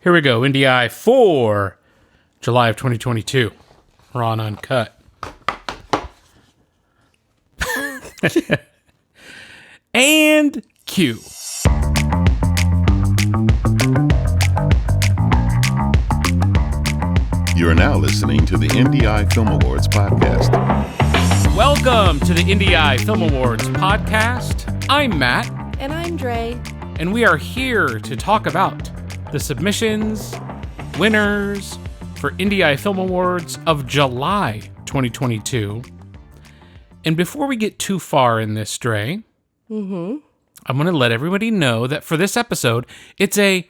Here we go. IndieEye for July of 2022. Raw and uncut. And cue. You are now listening to the IndieEye Film Awards podcast. Welcome to the IndieEye Film Awards podcast. I'm Matt. And I'm Dre. And we are here to talk about the submissions, winners for IndieEye Film Awards of July 2022. And before we get too far in this, Dre, I'm going to let everybody know that for this episode, it's a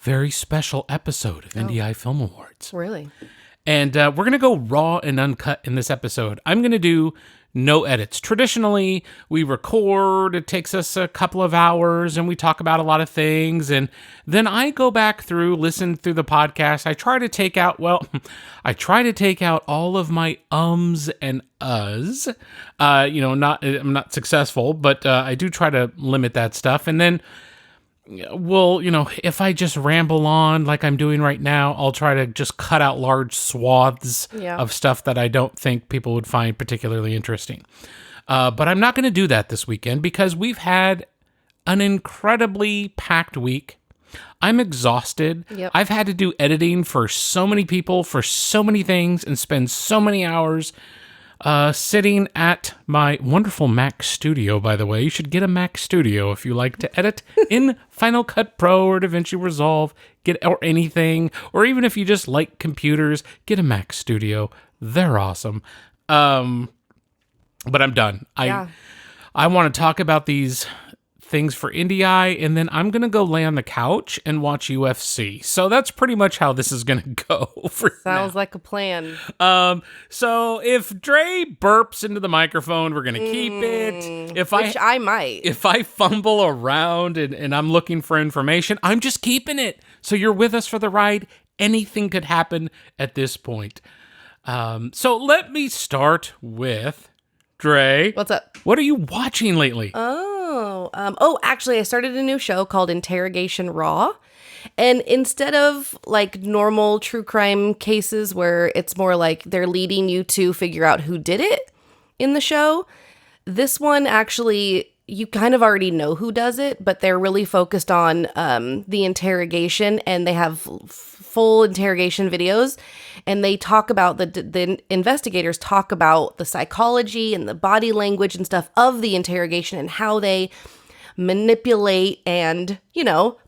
very special episode of IndieEye Film Awards. Really? And we're going to go raw and uncut in this episode. I'm going to do no edits. Traditionally, we record, it takes us a couple of hours, and we talk about a lot of things. And then I go back through, listen through the podcast. I try to take out all of my ums and uhs. I'm not successful, but I do try to limit that stuff. And then if I just ramble on like I'm doing right now, I'll try to just cut out large swaths of stuff that I don't think people would find particularly interesting. But I'm not going to do that this weekend because we've had an incredibly packed week. I'm exhausted. Yep. I've had to do editing for so many people, for so many things, and spend so many hours sitting at my wonderful Mac Studio, by the way. You should get a Mac Studio if you like to edit in Final Cut Pro or DaVinci Resolve, or anything, or even if you just like computers, get a Mac Studio. They're awesome. But I'm done. I want to talk about these things for IndieEye, and then I'm going to go lay on the couch and watch UFC. So that's pretty much how this is going to go for Sounds like a plan. So if Dre burps into the microphone, we're going to keep it. I might. If I fumble around and I'm looking for information, I'm just keeping it. So you're with us for the ride. Anything could happen at this point. So let me start with Dre. What's up? What are you watching lately? Actually, I started a new show called Interrogation Raw. And instead of like normal true crime cases where it's more like they're leading you to figure out who did it in the show, this one actually, you kind of already know who does it, but they're really focused on the interrogation, and they have full interrogation videos, and they talk about the investigators talk about the psychology and the body language and stuff of the interrogation and how they manipulate and,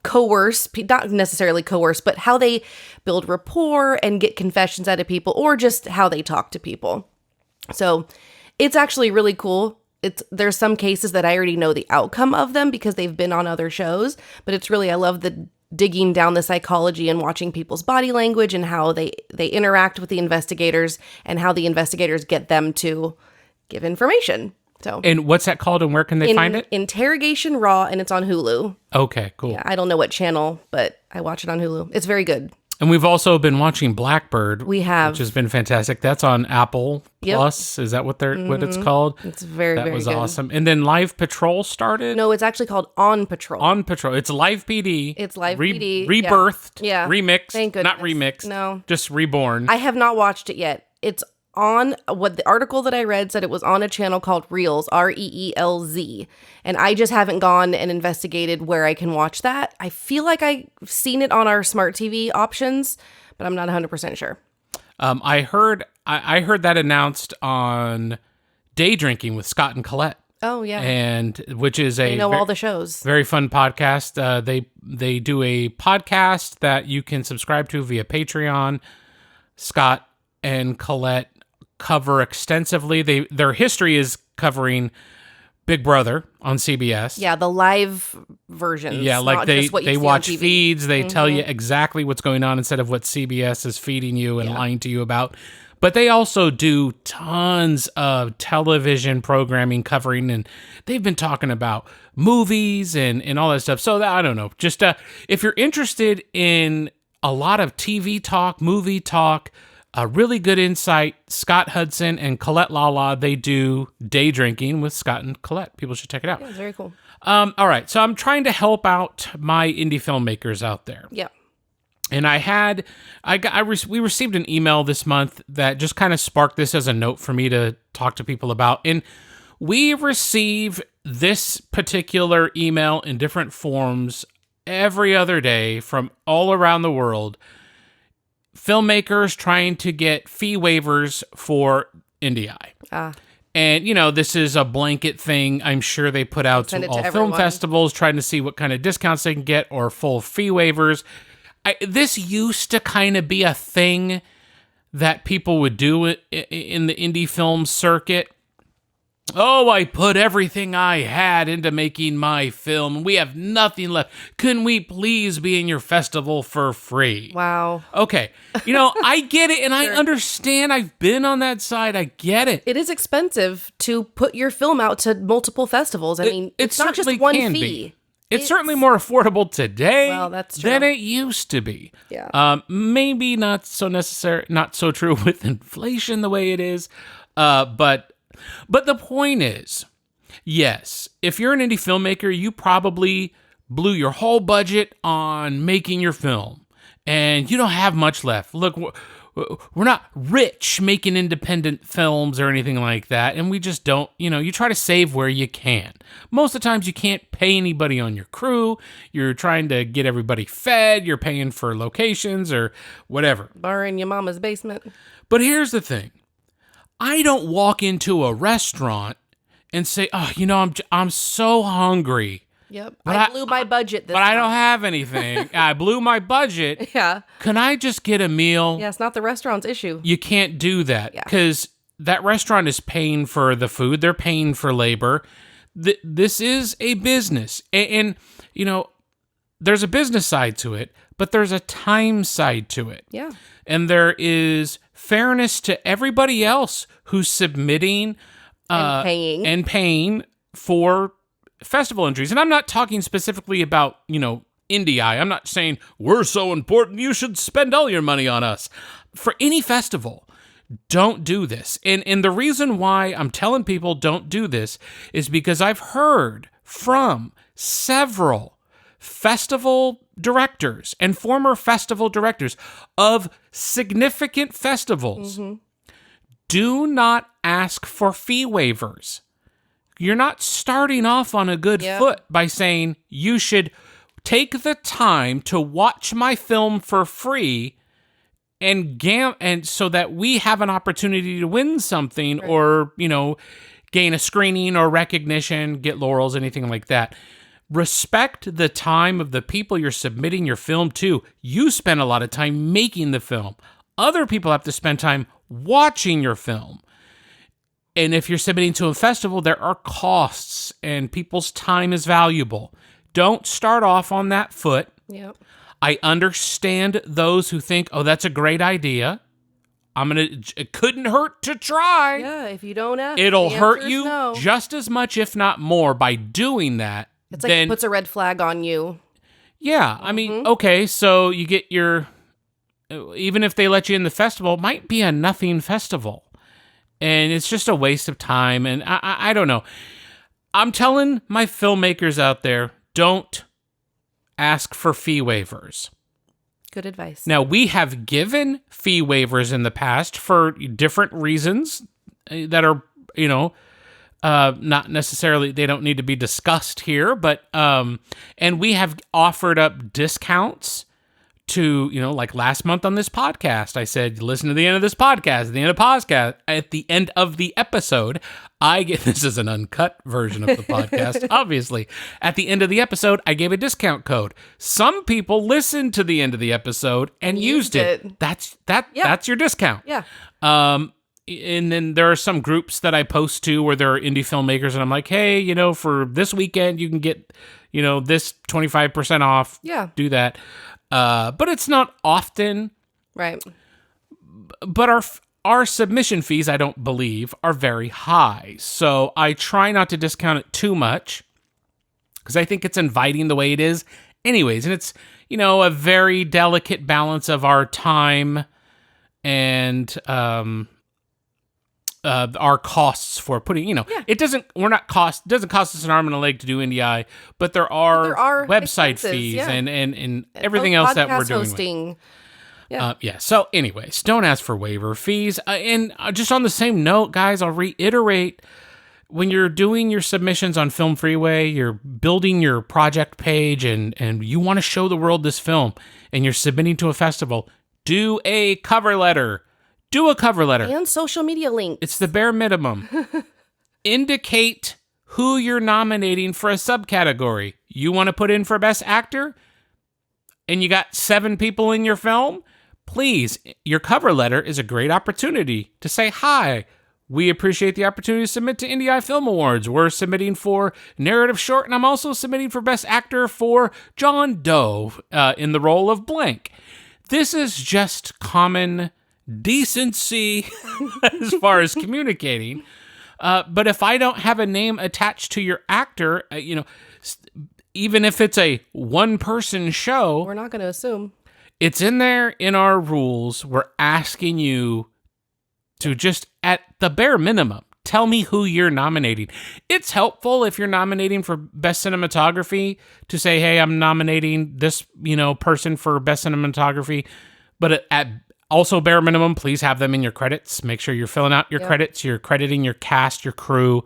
coerce, not necessarily coerce, but how they build rapport and get confessions out of people, or just how they talk to people. So it's actually really cool. There's some cases that I already know the outcome of them because they've been on other shows, but I love the digging down the psychology and watching people's body language and how they interact with the investigators and how the investigators get them to give information. So, and what's that called, and where can they find it? Interrogation Raw, and it's on Hulu. Okay, cool. Yeah, I don't know what channel, but I watch it on Hulu. It's very good. And we've also been watching Blackbird. We have. Which has been fantastic. That's on Apple Plus. Is that what it's called? It's very good. That was awesome. And then Live Patrol started? No, it's actually called On Patrol. On Patrol. It's Live PD. It's Live PD. Rebirthed. Yeah. Remixed. Thank goodness. Not remixed. No. Just reborn. I have not watched it yet. It's on what the article that I read said it was on a channel called Reels, Reelz. And I just haven't gone and investigated where I can watch that. I feel like I've seen it on our smart TV options, but I'm not 100% sure. I heard that announced on Day Drinking with Scott and Colette. Oh yeah, and which is all the shows. Very fun podcast. They do a podcast that you can subscribe to via Patreon. Scott and Colette cover extensively. Their history is covering Big Brother on CBS. Yeah, the live versions. Yeah, like they watch feeds. They tell you Mm-hmm. exactly what's going on instead of what CBS is feeding you and lying to you about. But they also do tons of television programming covering, and they've been talking about movies and all that stuff. So I don't know. Just if you're interested in a lot of TV talk, movie talk, a really good insight, Scott Hudson and Colette Lala, they do Day Drinking with Scott and Colette. People should check it out. Yeah, very cool. All right, so I'm trying to help out my indie filmmakers out there. Yeah. And we received an email this month that just kind of sparked this as a note for me to talk to people about. And we receive this particular email in different forms every other day from all around the world. Filmmakers trying to get fee waivers for IndieEye. And, this is a blanket thing I'm sure they put out to all film festivals, trying to see what kind of discounts they can get or full fee waivers. This used to kind of be a thing that people would do in the indie film circuit. Oh, I put everything I had into making my film. We have nothing left. Can we please be in your festival for free? Wow. Okay. I get it, and I understand. I've been on that side. I get it. It is expensive to put your film out to multiple festivals. I mean, it's not just one fee. It's certainly more affordable today than it used to be. Yeah. Maybe not so true with inflation the way it is. But the point is, yes, if you're an indie filmmaker, you probably blew your whole budget on making your film, and you don't have much left. Look, we're not rich making independent films or anything like that, and we just don't, you try to save where you can. Most of the times you can't pay anybody on your crew. You're trying to get everybody fed. You're paying for locations or whatever. Borrowing your mama's basement. But here's the thing. I don't walk into a restaurant and say, oh, I'm so hungry. Yep. I blew my budget this But time. I don't have anything. I blew my budget. Yeah. Can I just get a meal? Yeah, it's not the restaurant's issue. You can't do that because that restaurant is paying for the food. They're paying for labor. This is a business. And there's a business side to it, but there's a time side to it. Yeah. And there is fairness to everybody else who's submitting and paying for festival entries. And I'm not talking specifically about, IndieEye. I'm not saying we're so important you should spend all your money on us. For any festival, don't do this. And the reason why I'm telling people don't do this is because I've heard from several festival directors and former festival directors of significant festivals. Mm-hmm. Do not ask for fee waivers. You're not starting off on a good foot by saying you should take the time to watch my film for free and so that we have an opportunity to win something or, gain a screening or recognition, get laurels, anything like that. Respect the time of the people you're submitting your film to. You spend a lot of time making the film. Other people have to spend time watching your film. And if you're submitting to a festival, there are costs and people's time is valuable. Don't start off on that foot. Yep. I understand those who think, oh, that's a great idea. It couldn't hurt to try. Yeah, if you don't ask, it'll hurt you just as much, if not more, by doing that. It's like it puts a red flag on you. Yeah, I mean, okay, so you get even if they let you in the festival, it might be a nothing festival. And it's just a waste of time, and I don't know. I'm telling my filmmakers out there, don't ask for fee waivers. Good advice. Now, we have given fee waivers in the past for different reasons that are, not necessarily, they don't need to be discussed here, but, and we have offered up discounts to, like last month on this podcast, I said, listen to the end of this podcast, at the end of the episode, this is an uncut version of the podcast, obviously. At the end of the episode, I gave a discount code. Some people listened to the end of the episode and used it. That's your discount. Yeah. And then there are some groups that I post to where there are indie filmmakers, and I'm like, hey, for this weekend, you can get, this 25% off. Yeah. Do that. But it's not often. Right. But our submission fees, I don't believe, are very high. So I try not to discount it too much because I think it's inviting the way it is anyways. And it's, a very delicate balance of our time and our costs for putting, it doesn't cost us an arm and a leg to do IndieEye, but there are website expenses, fees and everything else that we're doing. Hosting. So anyways, don't ask for waiver fees. And just on the same note, guys, I'll reiterate, when you're doing your submissions on Film Freeway, you're building your project page and you want to show the world this film and you're submitting to a festival, do a cover letter. Do a cover letter. And social media links. It's the bare minimum. Indicate who you're nominating for a subcategory. You want to put in for Best Actor? And you got 7 people in your film? Please, your cover letter is a great opportunity to say, hi, we appreciate the opportunity to submit to IndieEye Film Awards. We're submitting for narrative short, and I'm also submitting for Best Actor for John Doe in the role of blank. This is just common decency as far as communicating. But if I don't have a name attached to your actor, even if it's a one-person show, we're not going to assume. It's in there in our rules. We're asking you to just, at the bare minimum, tell me who you're nominating. It's helpful if you're nominating for Best Cinematography to say, hey, I'm nominating this, person for Best Cinematography. But at also bare minimum, please have them in your credits. Make sure you're filling out your credits. You're crediting your cast, your crew,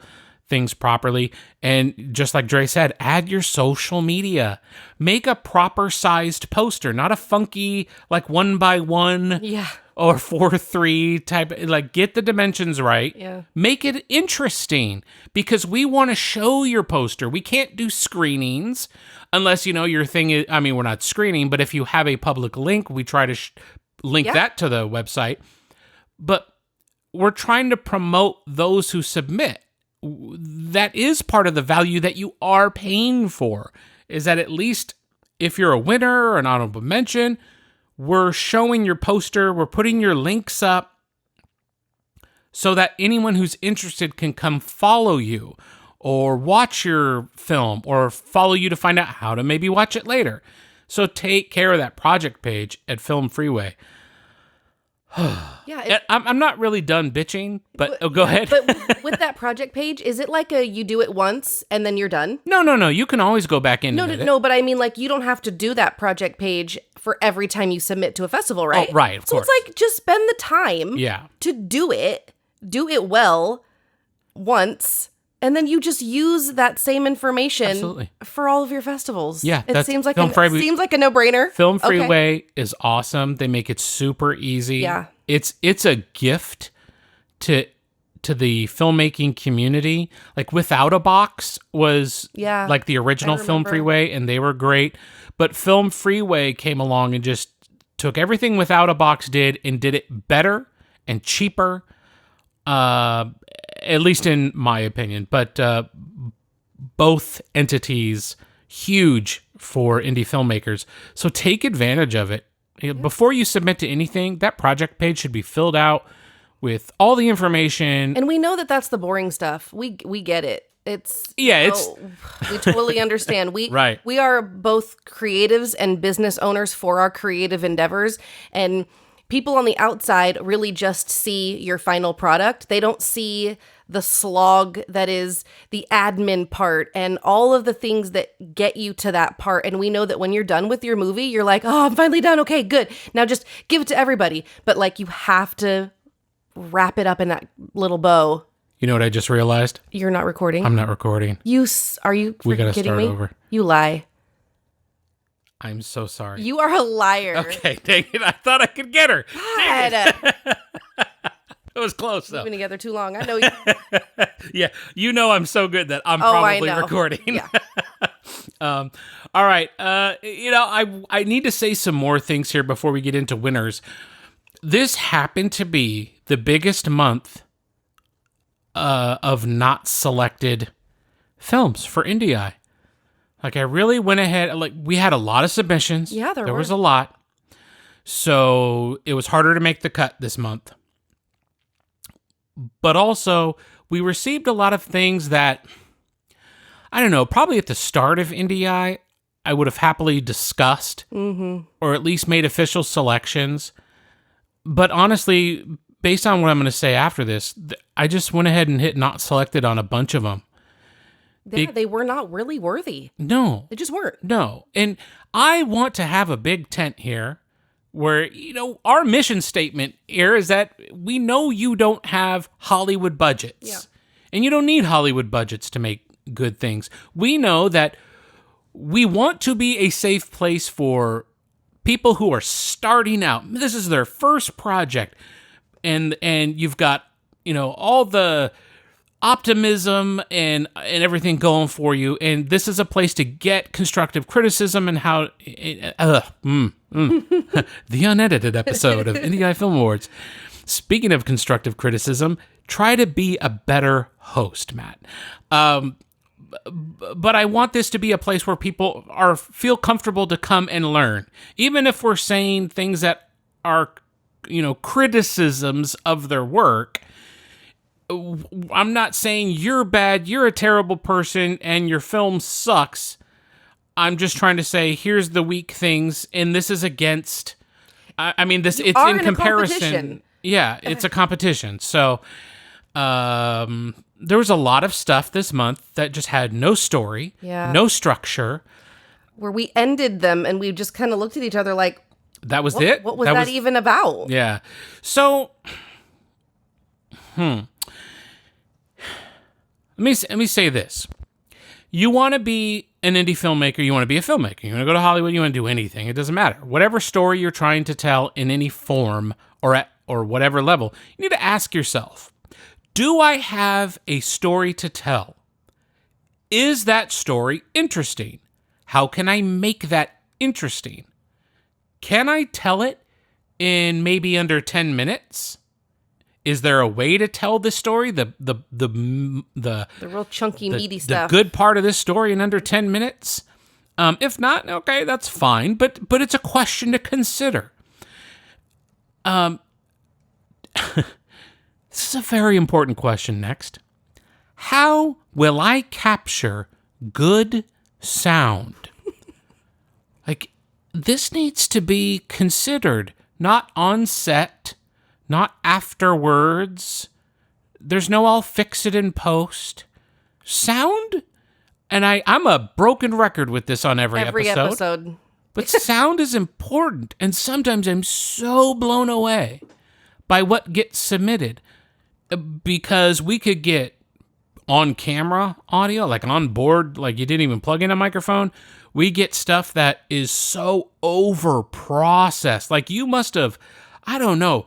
things properly. And just like Dre said, add your social media. Make a proper sized poster, not a funky, like 1x1. Yeah. Or 4:3 type, get the dimensions right. Yeah. Make it interesting because we want to show your poster. We can't do screenings unless, your thing is, we're not screening, but if you have a public link, we try to link that to the website. But we're trying to promote those who submit. That is part of the value that you are paying for, is that at least if you're a winner or an honorable mention, we're showing your poster, we're putting your links up so that anyone who's interested can come follow you or watch your film or follow you to find out how to maybe watch it later. So take care of that project page at Film Freeway. I'm not really done bitching, but go ahead. But with that project page, is it like you do it once and then you're done? No. You can always go back in. No, but I mean, you don't have to do that project page for every time you submit to a festival, right? Oh, right, of course. So it's just spend the time to do it well once, and then you just use that same information for all of your festivos. Yeah, it seems like a no-brainer. Film Freeway is awesome. They make it super easy. Yeah, it's a gift to the filmmaking community. Like Without a Box was like the original Film Freeway, and they were great. But Film Freeway came along and just took everything Without a Box did and did it better and cheaper. At least in my opinion, but both entities huge for indie filmmakers. So take advantage of it. Before you submit to anything, that project page should be filled out with all the information. And we know that that's the boring stuff. We get it. We totally understand. We are both creatives and business owners for our creative endeavors, and people on the outside really just see your final product. They don't see the slog that is the admin part and all of the things that get you to that part. And we know that when you're done with your movie, you're like, oh, I'm finally done. Okay, good. Now just give it to everybody. But you have to wrap it up in that little bow. You know what I just realized? You're not recording. I'm not recording. Are you we gotta kidding start me? over. You lie. I'm so sorry. You are a liar. Okay, dang it. I thought I could get her. God. It was close, though. We've been together too long. I know you. Yeah, I'm so good that I'm probably recording. Yeah. All right. I need to say some more things here before we get into winners. This happened to be the biggest month of not selected films for IndieEye. I really went ahead. We had a lot of submissions. Yeah, there was a lot. So it was harder to make the cut this month. But also, we received a lot of things that, I don't know, probably at the start of IndieEye, I would have happily discussed or at least made official selections. But honestly, based on what I'm going to say after this, I just went ahead and hit not selected on a bunch of them. Yeah, they were not really worthy. No. They just weren't. No. And I want to have a big tent here where, our mission statement here is that we know you don't have Hollywood budgets. Yeah. And you don't need Hollywood budgets to make good things. We know that we want to be a safe place for people who are starting out. This is their first project. And you've got, all the optimism and everything going for you, and this is a place to get constructive criticism and how the unedited episode of IndieEye Film Awards. Speaking of constructive criticism, try to be a better host, Matt. But I want this to be a place where people feel comfortable to come and learn, even if we're saying things that are criticisms of their work. I'm not saying you're bad, you're a terrible person, and your film sucks. I'm just trying to say, here's the weak things, and this is against. It's in comparison. Yeah, it's a competition. So, there was a lot of stuff this month that just had no story, no structure. Where we ended them, and we just kind of looked at each other like, that was it? What was that even about? Yeah. So, Let me say this. You want to be an indie filmmaker, you want to be a filmmaker, you want to go to Hollywood, you want to do anything, it doesn't matter. Whatever story you're trying to tell in any form or whatever level, you need to ask yourself, do I have a story to tell? Is that story interesting? How can I make that interesting? Can I tell it in maybe under 10 minutes? Is there a way to tell this story, the real chunky, meaty stuff, the good part of this story in under 10 minutes? If not, okay, that's fine. But it's a question to consider. This is a very important question next. How will I capture good sound? This needs to be considered, not on set, not afterwards. There's no I'll fix it in post. Sound, and I'm a broken record with this on every episode. But sound is important, and sometimes I'm so blown away by what gets submitted, because we could get on-camera audio, like on board, like you didn't even plug in a microphone. We get stuff that is so over-processed. Like you must have, I don't know,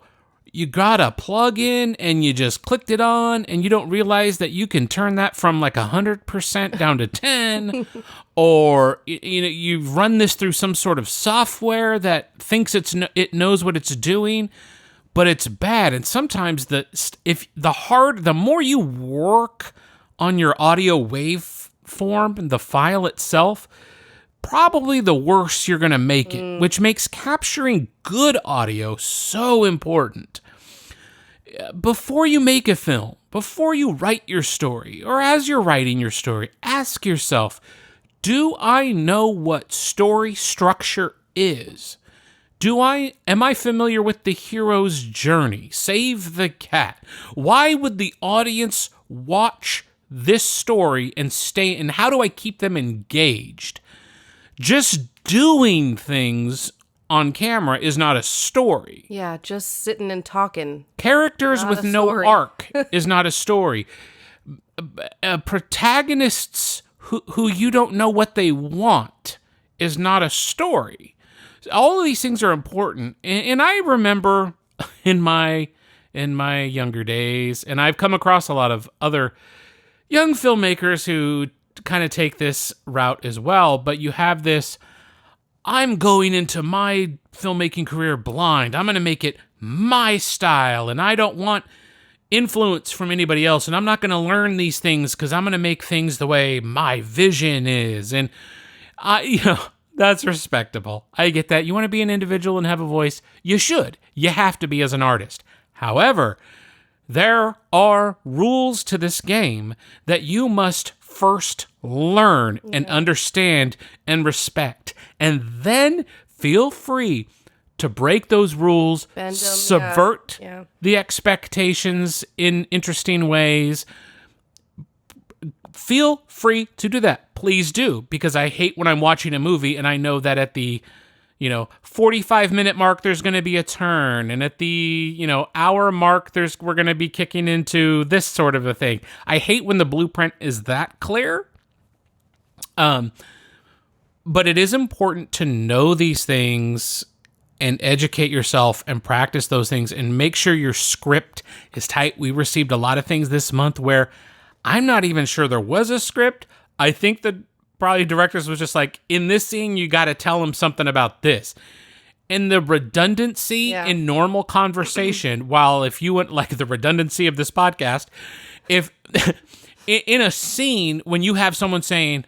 you got a plug in and you just clicked it on and you don't realize that you can turn that from like 100% down to 10, or you've run this through some sort of software that thinks it knows what it's doing, but it's bad. And sometimes the more you work on your audio waveform, the file itself, probably the worse you're going to make it, which makes capturing good audio so important. Before you make a film, before you write your story, or as you're writing your story, ask yourself, do I know what story structure is? Am I familiar with the hero's journey? Save the cat. Why would the audience watch this story and stay, and how do I keep them engaged? Just doing things on camera is not a story. Yeah, just sitting and talking. Characters with no arc is not a story. Protagonists who you don't know what they want is not a story. All of these things are important. And I remember in my younger days, and I've come across a lot of other young filmmakers who kind of take this route as well, but you have this, I'm going into my filmmaking career blind. I'm going to make it my style, and I don't want influence from anybody else, and I'm not going to learn these things because I'm going to make things the way my vision is. And that's respectable. I get that. You want to be an individual and have a voice? You should. You have to be as an artist. However, there are rules to this game that you must first learn and understand and respect. And then feel free to break those rules, Bend 'em, subvert yeah. the expectations in interesting ways. Feel free to do that. Please do, because I hate when I'm watching a movie and I know that at the 45-minute mark there's going to be a turn, and at the hour mark we're going to be kicking into this sort of a thing. I hate when the blueprint is that clear. But it is important to know these things and educate yourself and practice those things and make sure your script is tight. We received a lot of things this month where I'm not even sure there was a script. I think the probably directors was just like, in this scene, you got to tell them something about this. And the redundancy in normal conversation, while if you went like the redundancy of this podcast, if in a scene when you have someone saying,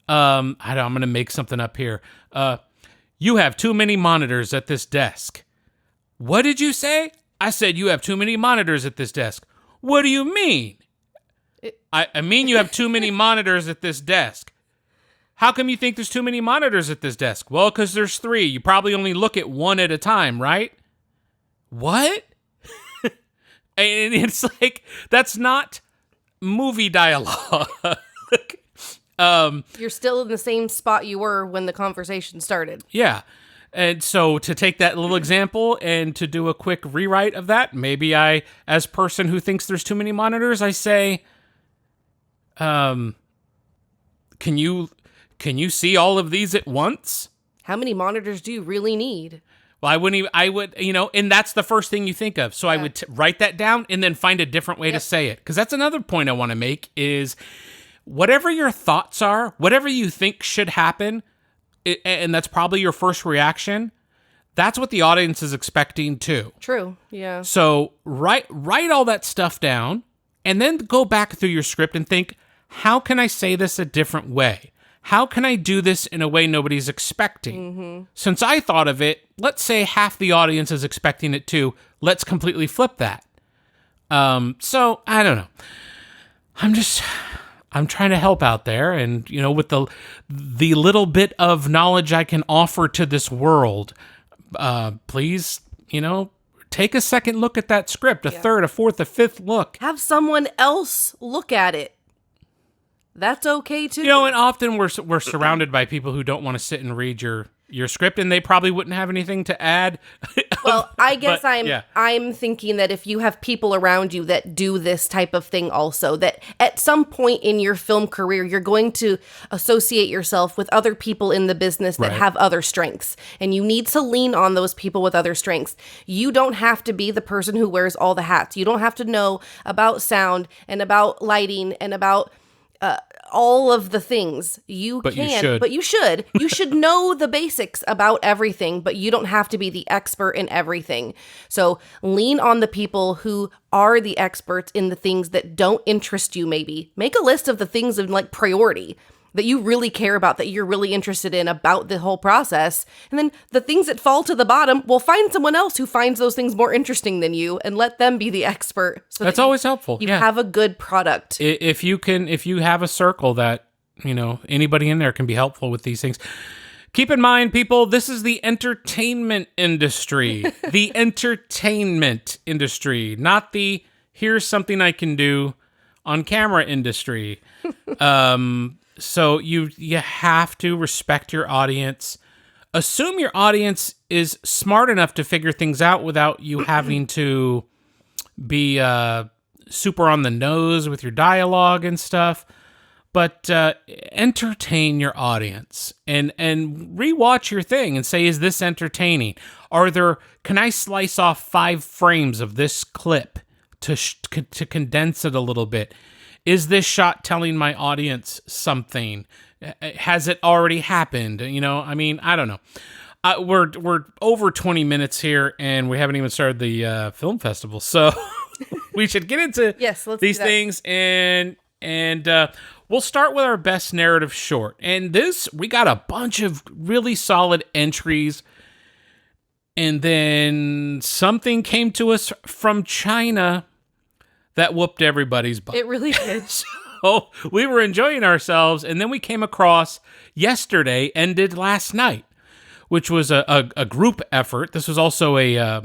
I'm going to make something up here. You have too many monitors at this desk. What did you say? I said you have too many monitors at this desk. What do you mean? I mean you have too many monitors at this desk. How come you think there's too many monitors at this desk? Well, because there's 3. You probably only look at one at a time, right? What? And it's like, that's not movie dialogue. You're still in the same spot you were when the conversation started. Yeah. And so to take that little example and to do a quick rewrite of that, maybe I, as person who thinks there's too many monitors, I say, can you see all of these at once? How many monitors do you really need? Well, I would, and that's the first thing you think of. So I would write that down and then find a different way to say it. Because that's another point I want to make is, whatever your thoughts are, whatever you think should happen, and that's probably your first reaction, that's what the audience is expecting too. True, yeah. So write all that stuff down, and then go back through your script and think, how can I say this a different way? How can I do this in a way nobody's expecting? Mm-hmm. Since I thought of it, let's say half the audience is expecting it too. Let's completely flip that. So, I don't know. I'm trying to help out there, and with the little bit of knowledge I can offer to this world, please, take a second look at that script, a third, a fourth, a fifth look. Have someone else look at it. That's okay too. And often we're surrounded by people who don't want to sit and read your script, and they probably wouldn't have anything to add. Well, I guess I'm thinking that if you have people around you that do this type of thing also, that at some point in your film career, you're going to associate yourself with other people in the business that have other strengths, and you need to lean on those people with other strengths. You don't have to be the person who wears all the hats. You don't have to know about sound and about lighting and about all of the things. But you should. You should know the basics about everything, but you don't have to be the expert in everything. So lean on the people who are the experts in the things that don't interest you. Maybe make a list of the things of like priority that you really care about, that you're really interested in about the whole process. And then the things that fall to the bottom, well, find someone else who finds those things more interesting than you and let them be the expert. So that's always helpful. You have a good product. If you have a circle that, anybody in there can be helpful with these things. Keep in mind, people, this is the entertainment industry. The entertainment industry, not the here's something I can do on camera industry. So you have to respect your audience. Assume your audience is smart enough to figure things out without you having to be super on the nose with your dialogue and stuff. But entertain your audience and rewatch your thing and say, is this entertaining? Can I slice off 5 frames of this clip to condense it a little bit? Is this shot telling my audience something? Has it already happened? I don't know. We're over 20 minutes here, and we haven't even started the film festival, so we should get into these things, and we'll start with our best narrative short. And we got a bunch of really solid entries, and then something came to us from China that whooped everybody's butt. It really did. So we were enjoying ourselves, and then we came across yesterday, ended last night, which was a group effort. This was also a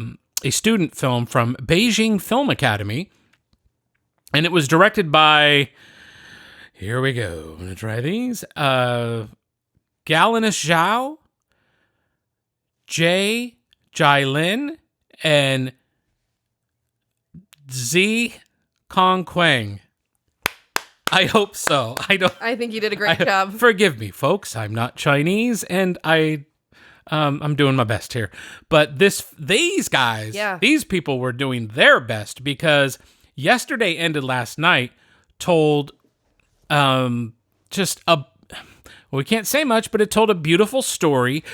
student film from Beijing Film Academy, and it was directed by, here we go, I'm going to try these, Galinis Zhao, Jai Lin, and Z Kong Quang. I hope so. I think you did a great job. Forgive me, folks. I'm not Chinese, and I'm doing my best here. But these guys, these people were doing their best, because Yesterday Ended Last Night told we can't say much, but it told a beautiful story.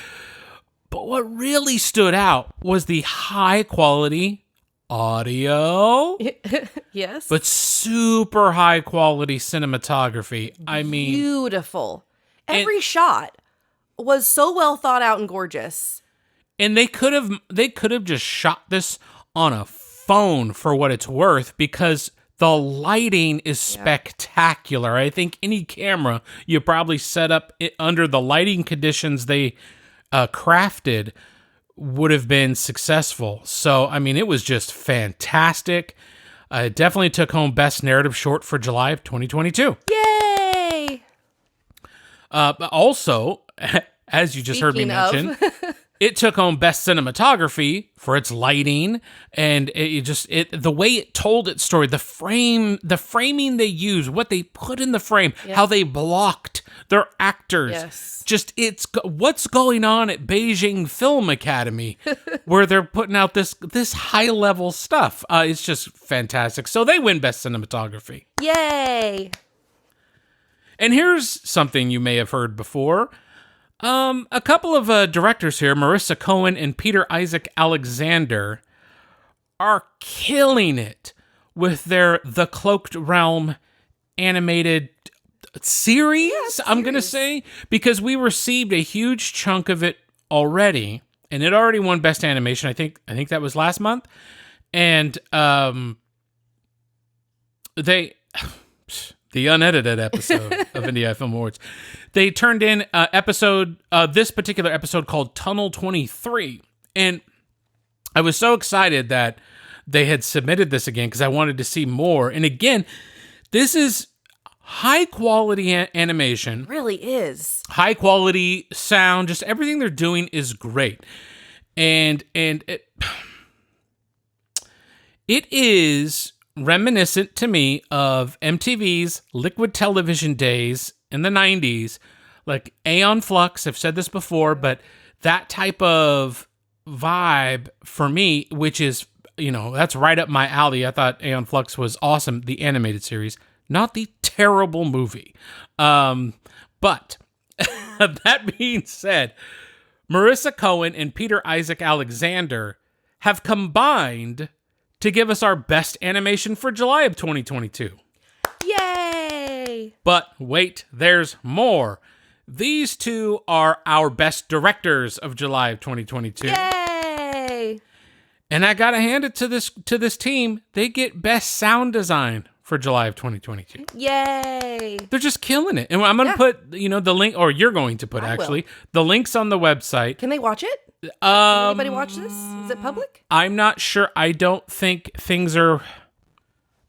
But what really stood out was the high quality audio. Yes. But super high quality cinematography. I mean, beautiful. Every shot was so well thought out and gorgeous. And they could have just shot this on a phone for what it's worth, because the lighting is spectacular. I think any camera you probably set up under the lighting conditions they crafted would have been successful. So, I mean, it was just fantastic. It definitely took home Best Narrative Short for July of 2022. Yay! But also, as you just heard me mention, it took home Best Cinematography for its lighting, and the way it told its story, the framing they used, what they put in the frame, how they blocked their actors. Yes. Just what's going on at Beijing Film Academy, where they're putting out this high level stuff. It's just fantastic. So they win Best Cinematography. Yay! And here's something you may have heard before. A couple of directors here, Marissa Cohen and Peter Isaac Alexander, are killing it with their The Cloaked Realm animated series, I'm going to say, because we received a huge chunk of it already, and it already won Best Animation. I think that was last month. And the unedited episode of IndieEye Film Awards, they turned in this particular episode called Tunnel 23. And I was so excited that they had submitted this again, because I wanted to see more. And again, this is high quality animation. It really is. High quality sound. Just everything they're doing is great. And it is reminiscent to me of MTV's Liquid Television days in the 90s, like Aeon Flux. I've said this before, but that type of vibe for me, which is, that's right up my alley. I thought Aeon Flux was awesome, the animated series, not the terrible movie. But that being said, Marissa Cohen and Peter Isaac Alexander have combined to give us our Best Animation for July of 2022. Yay! But wait, there's more. These two are our Best Directors of July of 2022. Yay! And I gotta hand it to this team. They get Best Sound Design for July of 2022. Yay! They're just killing it. And I'm going to put, the link, or you're going to put, the links on the website. Can they watch it? Can anybody watch this? Is it public? I'm not sure. I don't think things are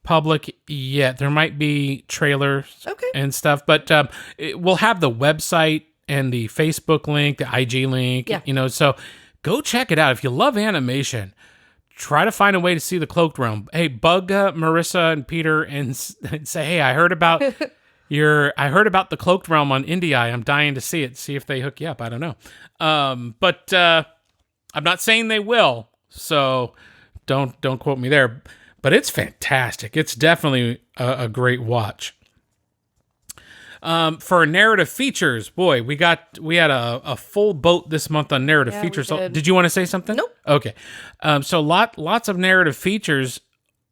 public yet. There might be trailers and stuff, but we'll have the website and the Facebook link, the IG link, so go check it out. If you love animation, try to find a way to see The Cloaked Realm. Hey, bug Marissa and Peter and say, hey, I heard about The Cloaked Realm on IndieEye. I'm dying to see it. See if they hook you up. I don't know. But I'm not saying they will, so don't quote me there. But it's fantastic. It's definitely a great watch. For narrative features, boy, we had a full boat this month on narrative features. Did you want to say something? Nope. Okay. So lots of narrative features.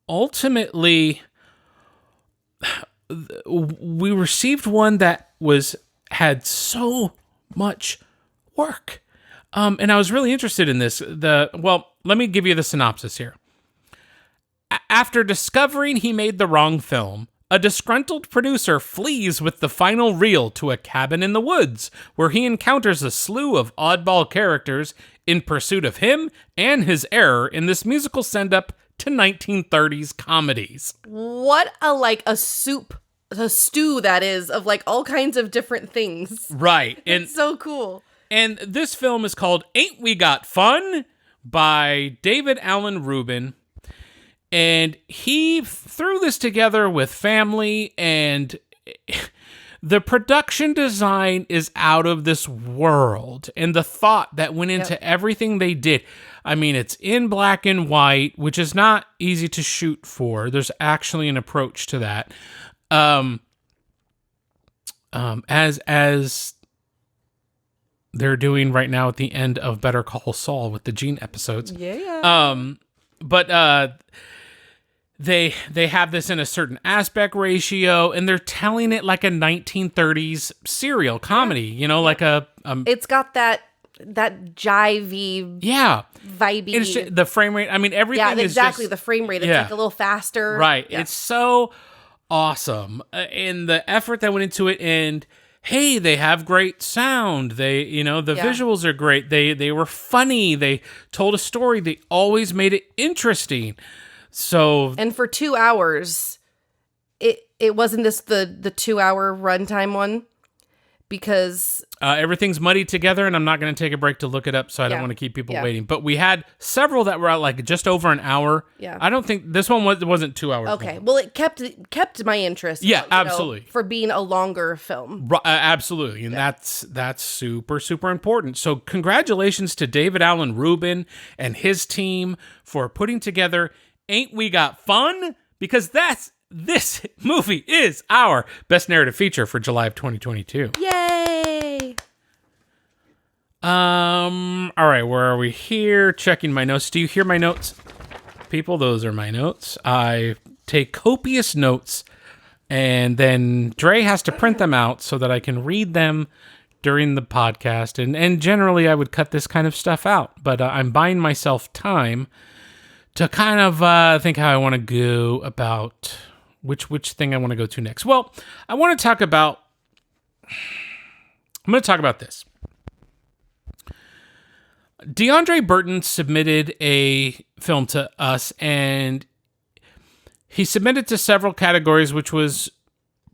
Ultimately, we received one that had so much work. And I was really interested in this. Let me give you the synopsis here. After discovering he made the wrong film, A disgruntled producer flees with the final reel to a cabin in the woods, where he encounters a slew of oddball characters in pursuit of him and his error in this musical send-up to 1930s comedies. What a stew that is of like all kinds of different things. Right. It's so cool. And this film is called Ain't We Got Fun by David Allen Rubin. And he threw this together with family, and the production design is out of this world. And the thought that went into everything they did. I mean, it's in black and white, which is not easy to shoot for. There's actually an approach to that. As they're doing right now at the end of Better Call Saul with the Gene episodes. Yeah. But they have this in a certain aspect ratio, and they're telling it like a 1930s serial comedy, like a it's got that jivey, vibey. It's just, the frame rate. I mean, everything. Yeah, exactly. Is just, the frame rate. It's like a little faster. Right. Yeah. It's so awesome, and the effort that went into it. And hey, they have great sound. They, the visuals are great. They were funny. They told a story. They always made it interesting. So, and for 2 hours, it wasn't this the 2 hour runtime one, because everything's muddied together, and I'm not going to take a break to look it up, so I don't want to keep people waiting. But we had several that were like just over an hour. Yeah, I don't think this one wasn't 2 hours. Okay, long. well, it kept my interest. Yeah, absolutely, for being a longer film. Absolutely, and that's super, super important. So congratulations to David Allen Rubin and his team for putting together Ain't We Got Fun? Because this movie is our best narrative feature for July of 2022. Yay! All right, where are we here? Checking my notes. Do you hear my notes? People, those are my notes. I take copious notes, and then Dre has to print them out so that I can read them during the podcast. And generally, I would cut this kind of stuff out, but I'm buying myself time to kind of think how I want to go about which thing I want to go to next. Well, I'm going to talk about this. DeAndre Burton submitted a film to us, and he submitted to several categories, which was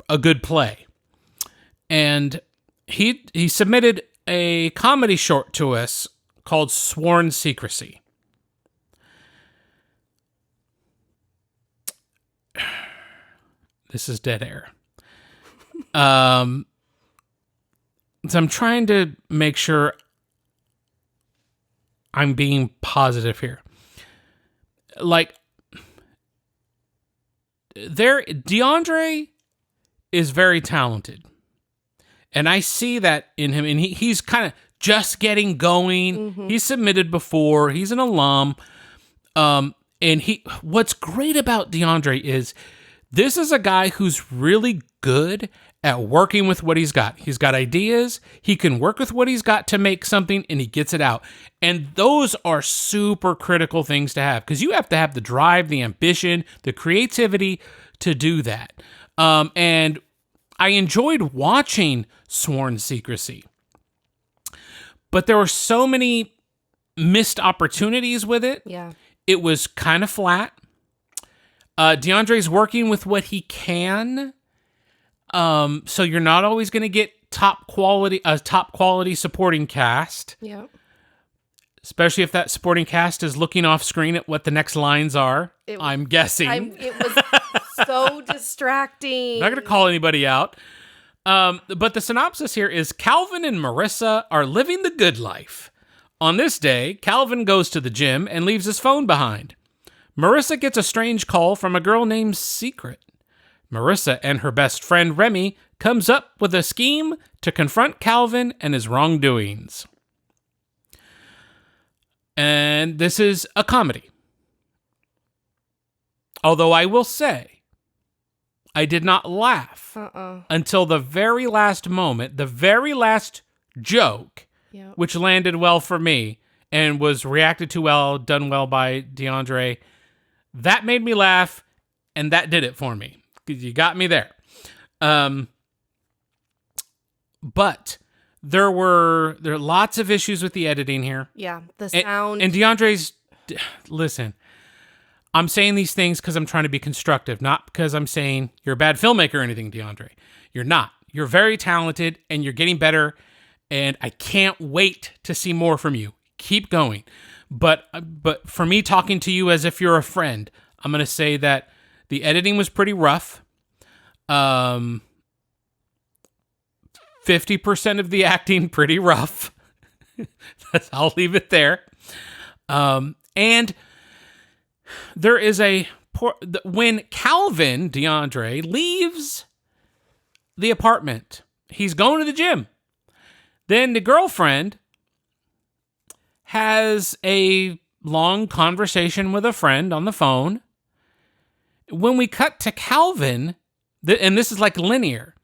a good play. And he submitted a comedy short to us called Sworn Secrecy. This is dead air. So I'm trying to make sure I'm being positive here. Like, DeAndre is very talented. And I see that in him. And he's kind of just getting going. Mm-hmm. He's submitted before. He's an alum. And what's great about DeAndre is this is a guy who's really good at working with what he's got. He's got ideas. He can work with what he's got to make something, and he gets it out. And those are super critical things to have, because you have to have the drive, the ambition, the creativity to do that. And I enjoyed watching Sworn Secrecy, but there were so many missed opportunities with it. Yeah. It was kind of flat. DeAndre's working with what he can. So you're not always going to get top quality supporting cast. Yeah. Especially if that supporting cast is looking off screen at what the next lines are. I'm guessing. It was so distracting. I'm not going to call anybody out. But the synopsis here is Calvin and Marissa are living the good life. On this day, Calvin goes to the gym and leaves his phone behind. Marissa gets a strange call from a girl named Secret. Marissa and her best friend Remy comes up with a scheme to confront Calvin and his wrongdoings. And this is a comedy. Although I will say, I did not laugh until the very last moment, the very last joke, which landed well for me and was reacted to well, done well by DeAndre. That made me laugh, and that did it for me. You got me there. But there are lots of issues with the editing here. Yeah, the sound. And DeAndre's, listen, I'm saying these things because I'm trying to be constructive, not because I'm saying you're a bad filmmaker or anything, DeAndre. You're not. You're very talented and you're getting better, and I can't wait to see more from you. Keep going. But for me, talking to you as if you're a friend, I'm going to say that the editing was pretty rough. 50% of the acting pretty rough. I'll leave it there. And there is when Calvin, DeAndre, leaves the apartment, he's going to the gym. Then the girlfriend has a long conversation with a friend on the phone. When we cut to Calvin, and this is like linear.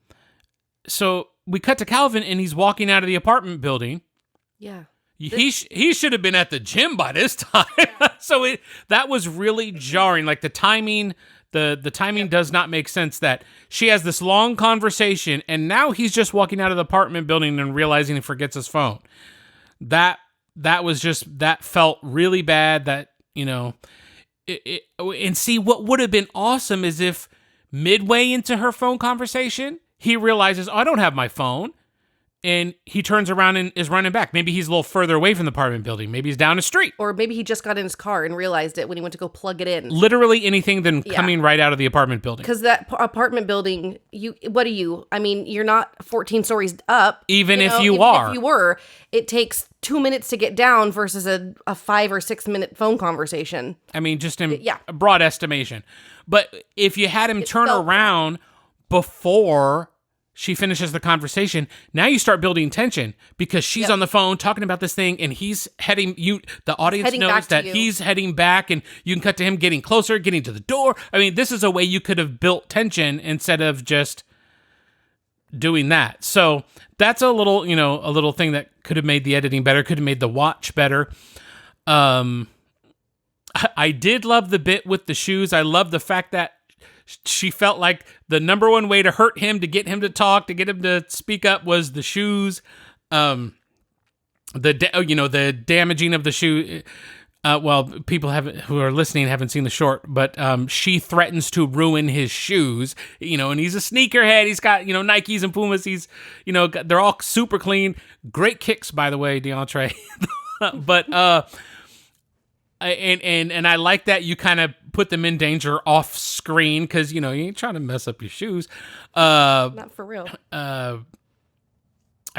So we cut to Calvin and he's walking out of the apartment building. Yeah. He should have been at the gym by this time. So that was really jarring. Like the timing, the timing does not make sense, that she has this long conversation and now he's just walking out of the apartment building and realizing he forgets his phone. That felt really bad. That, and see, what would have been awesome is if midway into her phone conversation, he realizes, I don't have my phone. And he turns around and is running back. Maybe he's a little further away from the apartment building. Maybe he's down the street. Or maybe he just got in his car and realized it when he went to go plug it in. Literally anything than coming right out of the apartment building. Because that apartment building, I mean, you're not 14 stories up. Even if you are. If you were, it takes 2 minutes to get down versus a 5 or 6 minute phone conversation. I mean, just in a broad estimation. But if you had him turn around before she finishes the conversation, now you start building tension because she's on the phone talking about this thing and he's the audience knows that he's heading back, and you can cut to him getting closer, getting to the door. I mean, this is a way you could have built tension instead of just doing that. So that's a little thing that could have made the editing better, could have made the watch better. I did love the bit with the shoes. I love the fact that she felt like the number one way to hurt him, to get him to talk, to get him to speak up, was the shoes. The damaging of the shoe. People who are listening haven't seen the short, but she threatens to ruin his shoes. And he's a sneakerhead. He's got Nikes and Pumas. He's they're all super clean. Great kicks, by the way, DeAndre. But and I like that you kind of put them in danger off screen, because you ain't trying to mess up your shoes. Not for real. I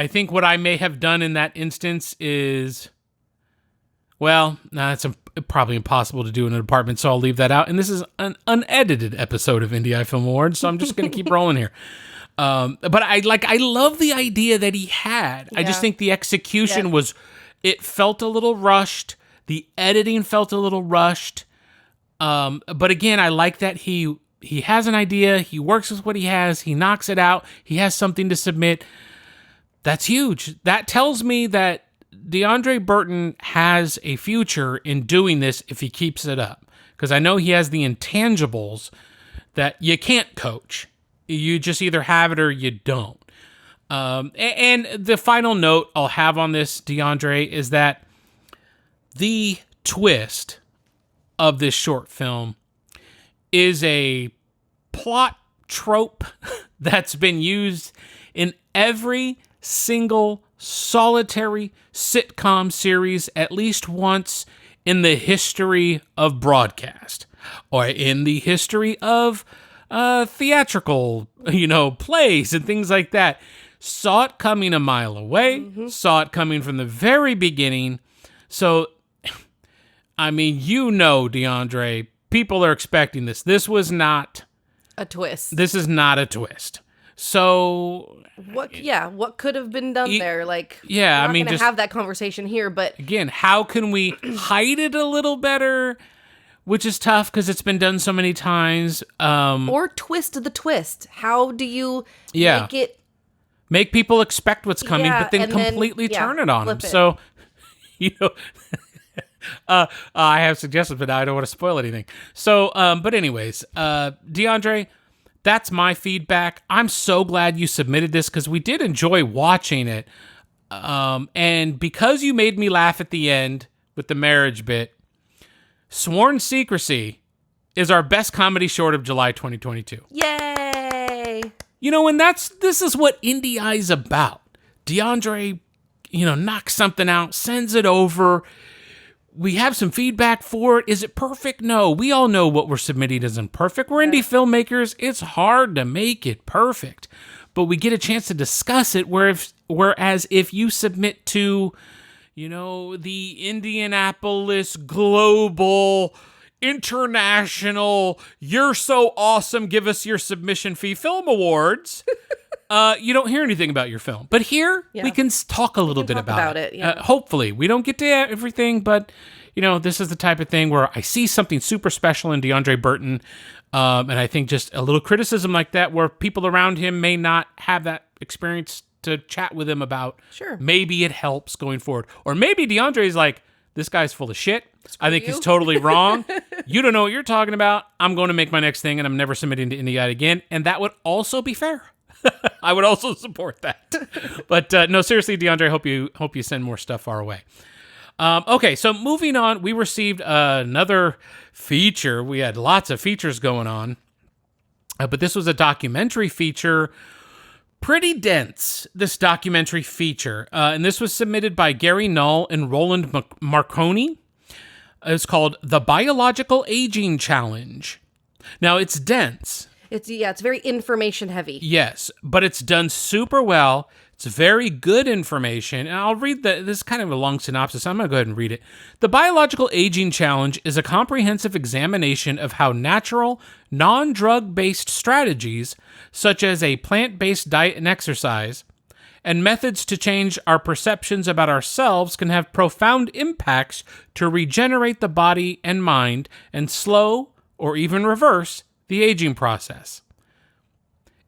think what I may have done in that instance is, it's probably impossible to do in an apartment, so I'll leave that out. And this is an unedited episode of IndieEye Film Awards, so I'm just going to keep rolling here. But I love the idea that he had. Yeah. I just think the execution it felt a little rushed. The editing felt a little rushed. But again, I like that he has an idea, he works with what he has, he knocks it out, he has something to submit. That's huge. That tells me that DeAndre Burton has a future in doing this if he keeps it up. Because I know he has the intangibles that you can't coach. You just either have it or you don't. And the final note I'll have on this, DeAndre, is that the twist of this short film is a plot trope that's been used in every single solitary sitcom series at least once in the history of broadcast, or in the history of theatrical, plays and things like that. Saw it coming a mile away, saw it coming from the very beginning. So, I mean, DeAndre, people are expecting this. This was not a twist. This is not a twist. So what could have been done there? Like, yeah, we're not gonna have that conversation here, but again, how can we hide it a little better? Which is tough because it's been done so many times. Or twist the twist. How do you make people expect what's coming, but then completely turn it on them? So, I have suggestions, but I don't want to spoil anything. So, but anyways, DeAndre, that's my feedback. I'm so glad you submitted this because we did enjoy watching it. And because you made me laugh at the end with the marriage bit, Sworn Secrecy is our best comedy short of July 2022. Yay! And this is what IndieEye's about. DeAndre, knocks something out, sends it over. We have some feedback for it. Is it perfect? No. We all know what we're submitting isn't perfect. We're indie filmmakers. It's hard to make it perfect. But we get a chance to discuss it, whereas if you submit to, the Indianapolis Global International You're So Awesome, Give Us Your Submission Fee Film Awards, you don't hear anything about your film. But here, we can talk a little bit about it. Hopefully. We don't get to everything, but, this is the type of thing where I see something super special in DeAndre Burton, and I think just a little criticism like that where people around him may not have that experience to chat with him about. Sure. Maybe it helps going forward. Or maybe DeAndre's like, this guy's full of shit. I think he's totally wrong. You don't know what you're talking about. I'm going to make my next thing, and I'm never submitting to IndieEye again. And that would also be fair. I would also support that. But no, seriously, DeAndre, hope you send more stuff our way. Okay, so moving on, we received another feature. We had lots of features going on. But this was a documentary feature. Pretty dense, this documentary feature. And this was submitted by Gary Null and Roland Marconi. It's called The Biological Aging Challenge. Now, it's dense. It's very information heavy. Yes, but it's done super well. It's very good information. And I'll read this is kind of a long synopsis. I'm going to go ahead and read it. The Biological Aging Challenge is a comprehensive examination of how natural, non-drug-based strategies, such as a plant-based diet and exercise, and methods to change our perceptions about ourselves can have profound impacts to regenerate the body and mind and slow or even reverse the aging process.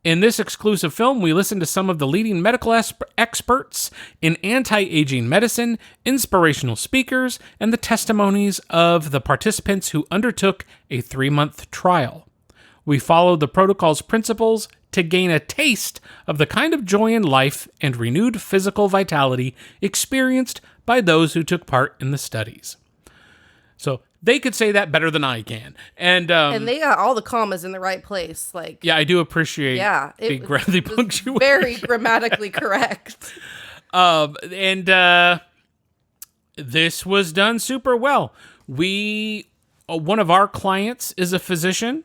In this exclusive film, we listen to some of the leading medical experts in anti-aging medicine, inspirational speakers, and the testimonies of the participants who undertook a 3-month trial. We followed the protocol's principles to gain a taste of the kind of joy in life and renewed physical vitality experienced by those who took part in the studies. So they could say that better than I can. And they got all the commas in the right place. Yeah, I do appreciate the punctuation. Very grammatically correct. This was done super well. One of our clients is a physician,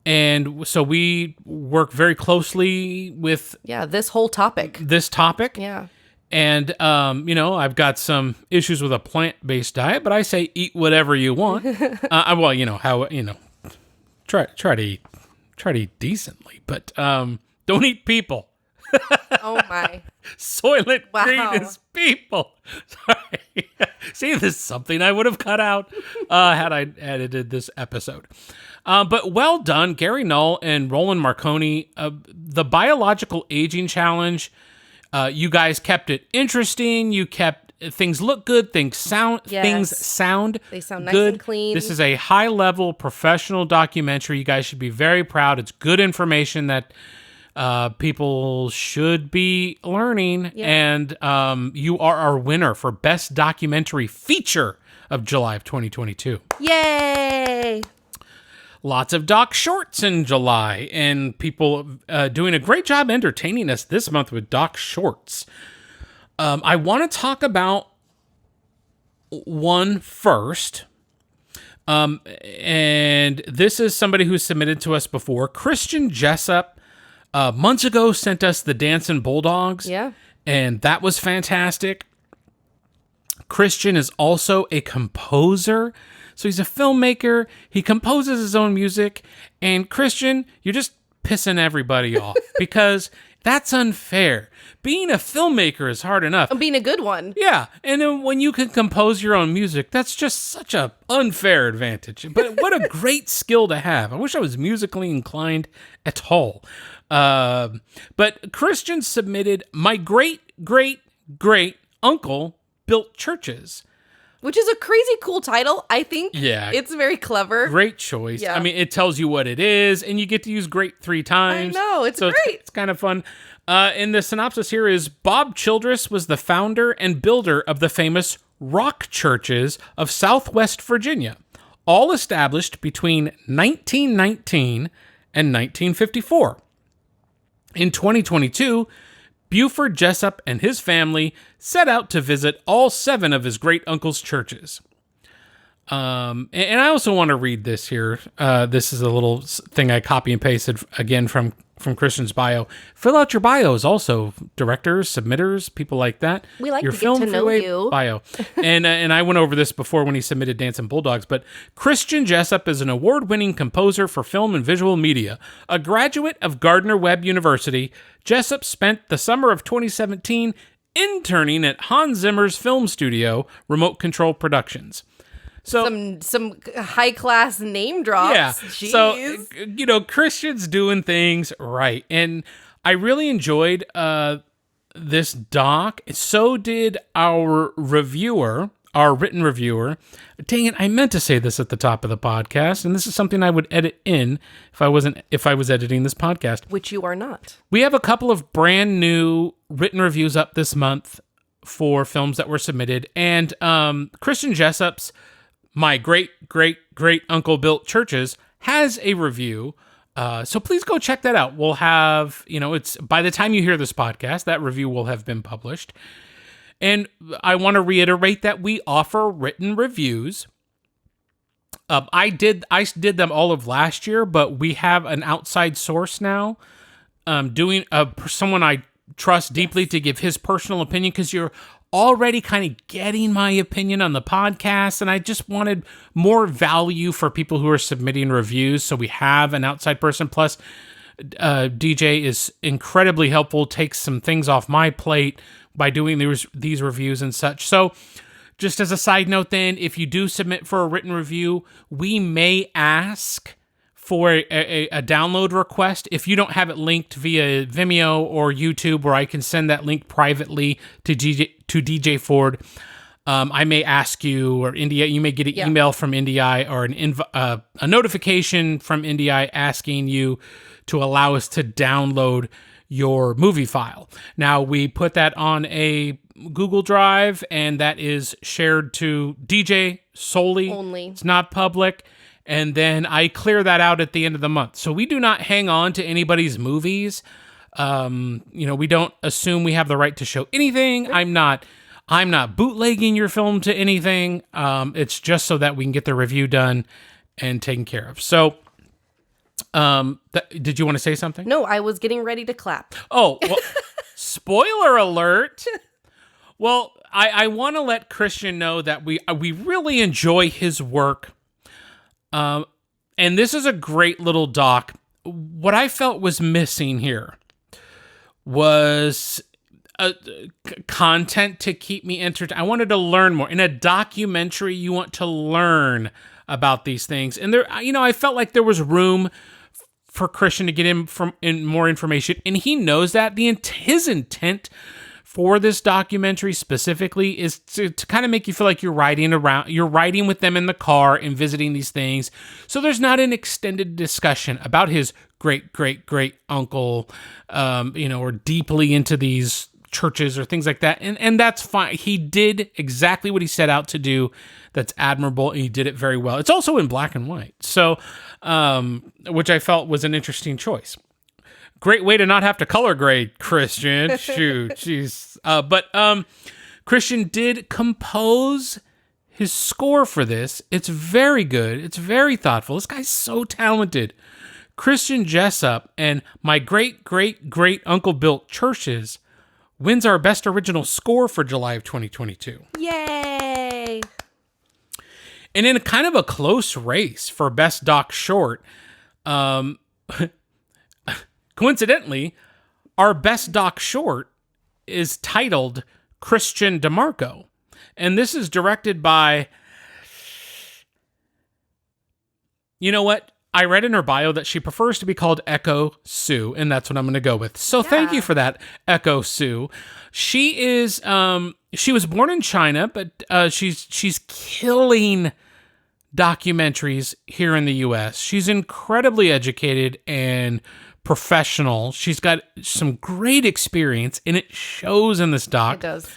and so we work very closely with this whole topic. Yeah. And, I've got some issues with a plant-based diet, but I say eat whatever you want. Try to eat decently, but don't eat people. Oh, my. Soylent Green is people. Sorry. See, this is something I would have cut out had I edited this episode. But well done, Gary Null and Roland Marconi. The Biological Aging Challenge, you guys kept it interesting. You kept things look good. Things sound. They sound nice good. And clean. This is a high-level professional documentary. You guys should be very proud. It's good information that people should be learning. Yeah. And you are our winner for Best Documentary Feature of July of 2022. Yay! Lots of doc shorts in July, and people doing a great job entertaining us this month with doc shorts. I want to talk about one first. And this is somebody who submitted to us before. Christian Jessup, months ago, sent us the Dancing Bulldogs. Yeah. And that was fantastic. Christian is also a composer. So he's a filmmaker. He composes his own music. And Christian, you're just pissing everybody off because that's unfair. Being a filmmaker is hard enough. Being a good one. Yeah. And then when you can compose your own music, that's just such a unfair advantage. But what a great skill to have. I wish I was musically inclined at all. But Christian submitted, my great, great, great uncle built churches. Which is a crazy cool title, I think. Yeah. It's very clever. Great choice. Yeah. I mean, it tells you what it is, and you get to use great 3 times. I know, it's great. It's kind of fun. And the synopsis here is Bob Childress was the founder and builder of the famous rock churches of Southwest Virginia, all established between 1919 and 1954. In 2022, Buford Jessup and his family set out to visit all 7 of his great-uncle's churches. And I also want to read this here. This is a little thing I copy and pasted again from Christian's bio. Fill out your bios also, directors, submitters, people like that. We like your to get to know you. Bio. And I went over this before when he submitted Dancing Bulldogs, but Christian Jessup is an award-winning composer for film and visual media. A graduate of Gardner-Webb University, Jessup spent the summer of 2017 interning at Hans Zimmer's film studio, Remote Control Productions. So some high class name drops. Yeah. Jeez. So Christian's doing things right, and I really enjoyed this doc. So did our reviewer, our written reviewer. Dang it! I meant to say this at the top of the podcast, and this is something I would edit in if I was editing this podcast, which you are not. We have a couple of brand new written reviews up this month for films that were submitted, and Christian Jessup's My Great Uncle Built Churches has a review. So please go check that out. We'll have, it's by the time you hear this podcast, that review will have been published. And I want to reiterate that we offer written reviews. I did them all of last year, but we have an outside source now, doing someone I trust deeply to give his personal opinion, because you're already kind of getting my opinion on the podcast, and I just wanted more value for people who are submitting reviews, so we have an outside person. Plus, DJ is incredibly helpful, takes some things off my plate by doing these reviews and such. So, just as a side note then, if you do submit for a written review, we may ask for a download request. If you don't have it linked via Vimeo or YouTube, where I can send that link privately to DJ Ford, I may ask you, or IndieEye, you may get an email from IndieEye or a notification from IndieEye asking you to allow us to download your movie file. Now, we put that on a Google Drive, and that is shared to DJ solely. Only. It's not public. And then I clear that out at the end of the month. So we do not hang on to anybody's movies. We don't assume we have the right to show anything. I'm not bootlegging your film to anything. It's just so that we can get the review done and taken care of. So, did you want to say something? No, I was getting ready to clap. Oh, well, spoiler alert. Well, I want to let Christian know that we really enjoy his work. And this is a great little doc. What I felt was missing here was content to keep me entertained. I wanted to learn more. In a documentary, you want to learn about these things. And there, I felt like there was room for Christian to get in more information. And he knows that. His intent for this documentary specifically is to kind of make you feel like you're riding with them in the car and visiting these things. So there's not an extended discussion about his great uncle, or deeply into these churches or things like that. And that's fine. He did exactly what he set out to do. That's admirable. And he did it very well. It's also in black and white. So, which I felt was an interesting choice. Great way to not have to color grade, Christian. Shoot, jeez. But Christian did compose his score for this. It's very good. It's very thoughtful. This guy's so talented. Christian Jessup and My Great Uncle Built Churches wins our Best Original Score for July of 2022. Yay! And in kind of a close race for Best Doc Short, coincidentally, our Best Doc Short is titled Christian DeMarco. And this is directed by... You know what? I read in her bio that she prefers to be called Echo Sue, and that's what I'm going to go with. So Thank you for that, Echo Sue. She is She was born in China, but she's killing documentaries here in the U.S. She's incredibly educated and professional. She's got some great experience, and it shows in this doc. It does.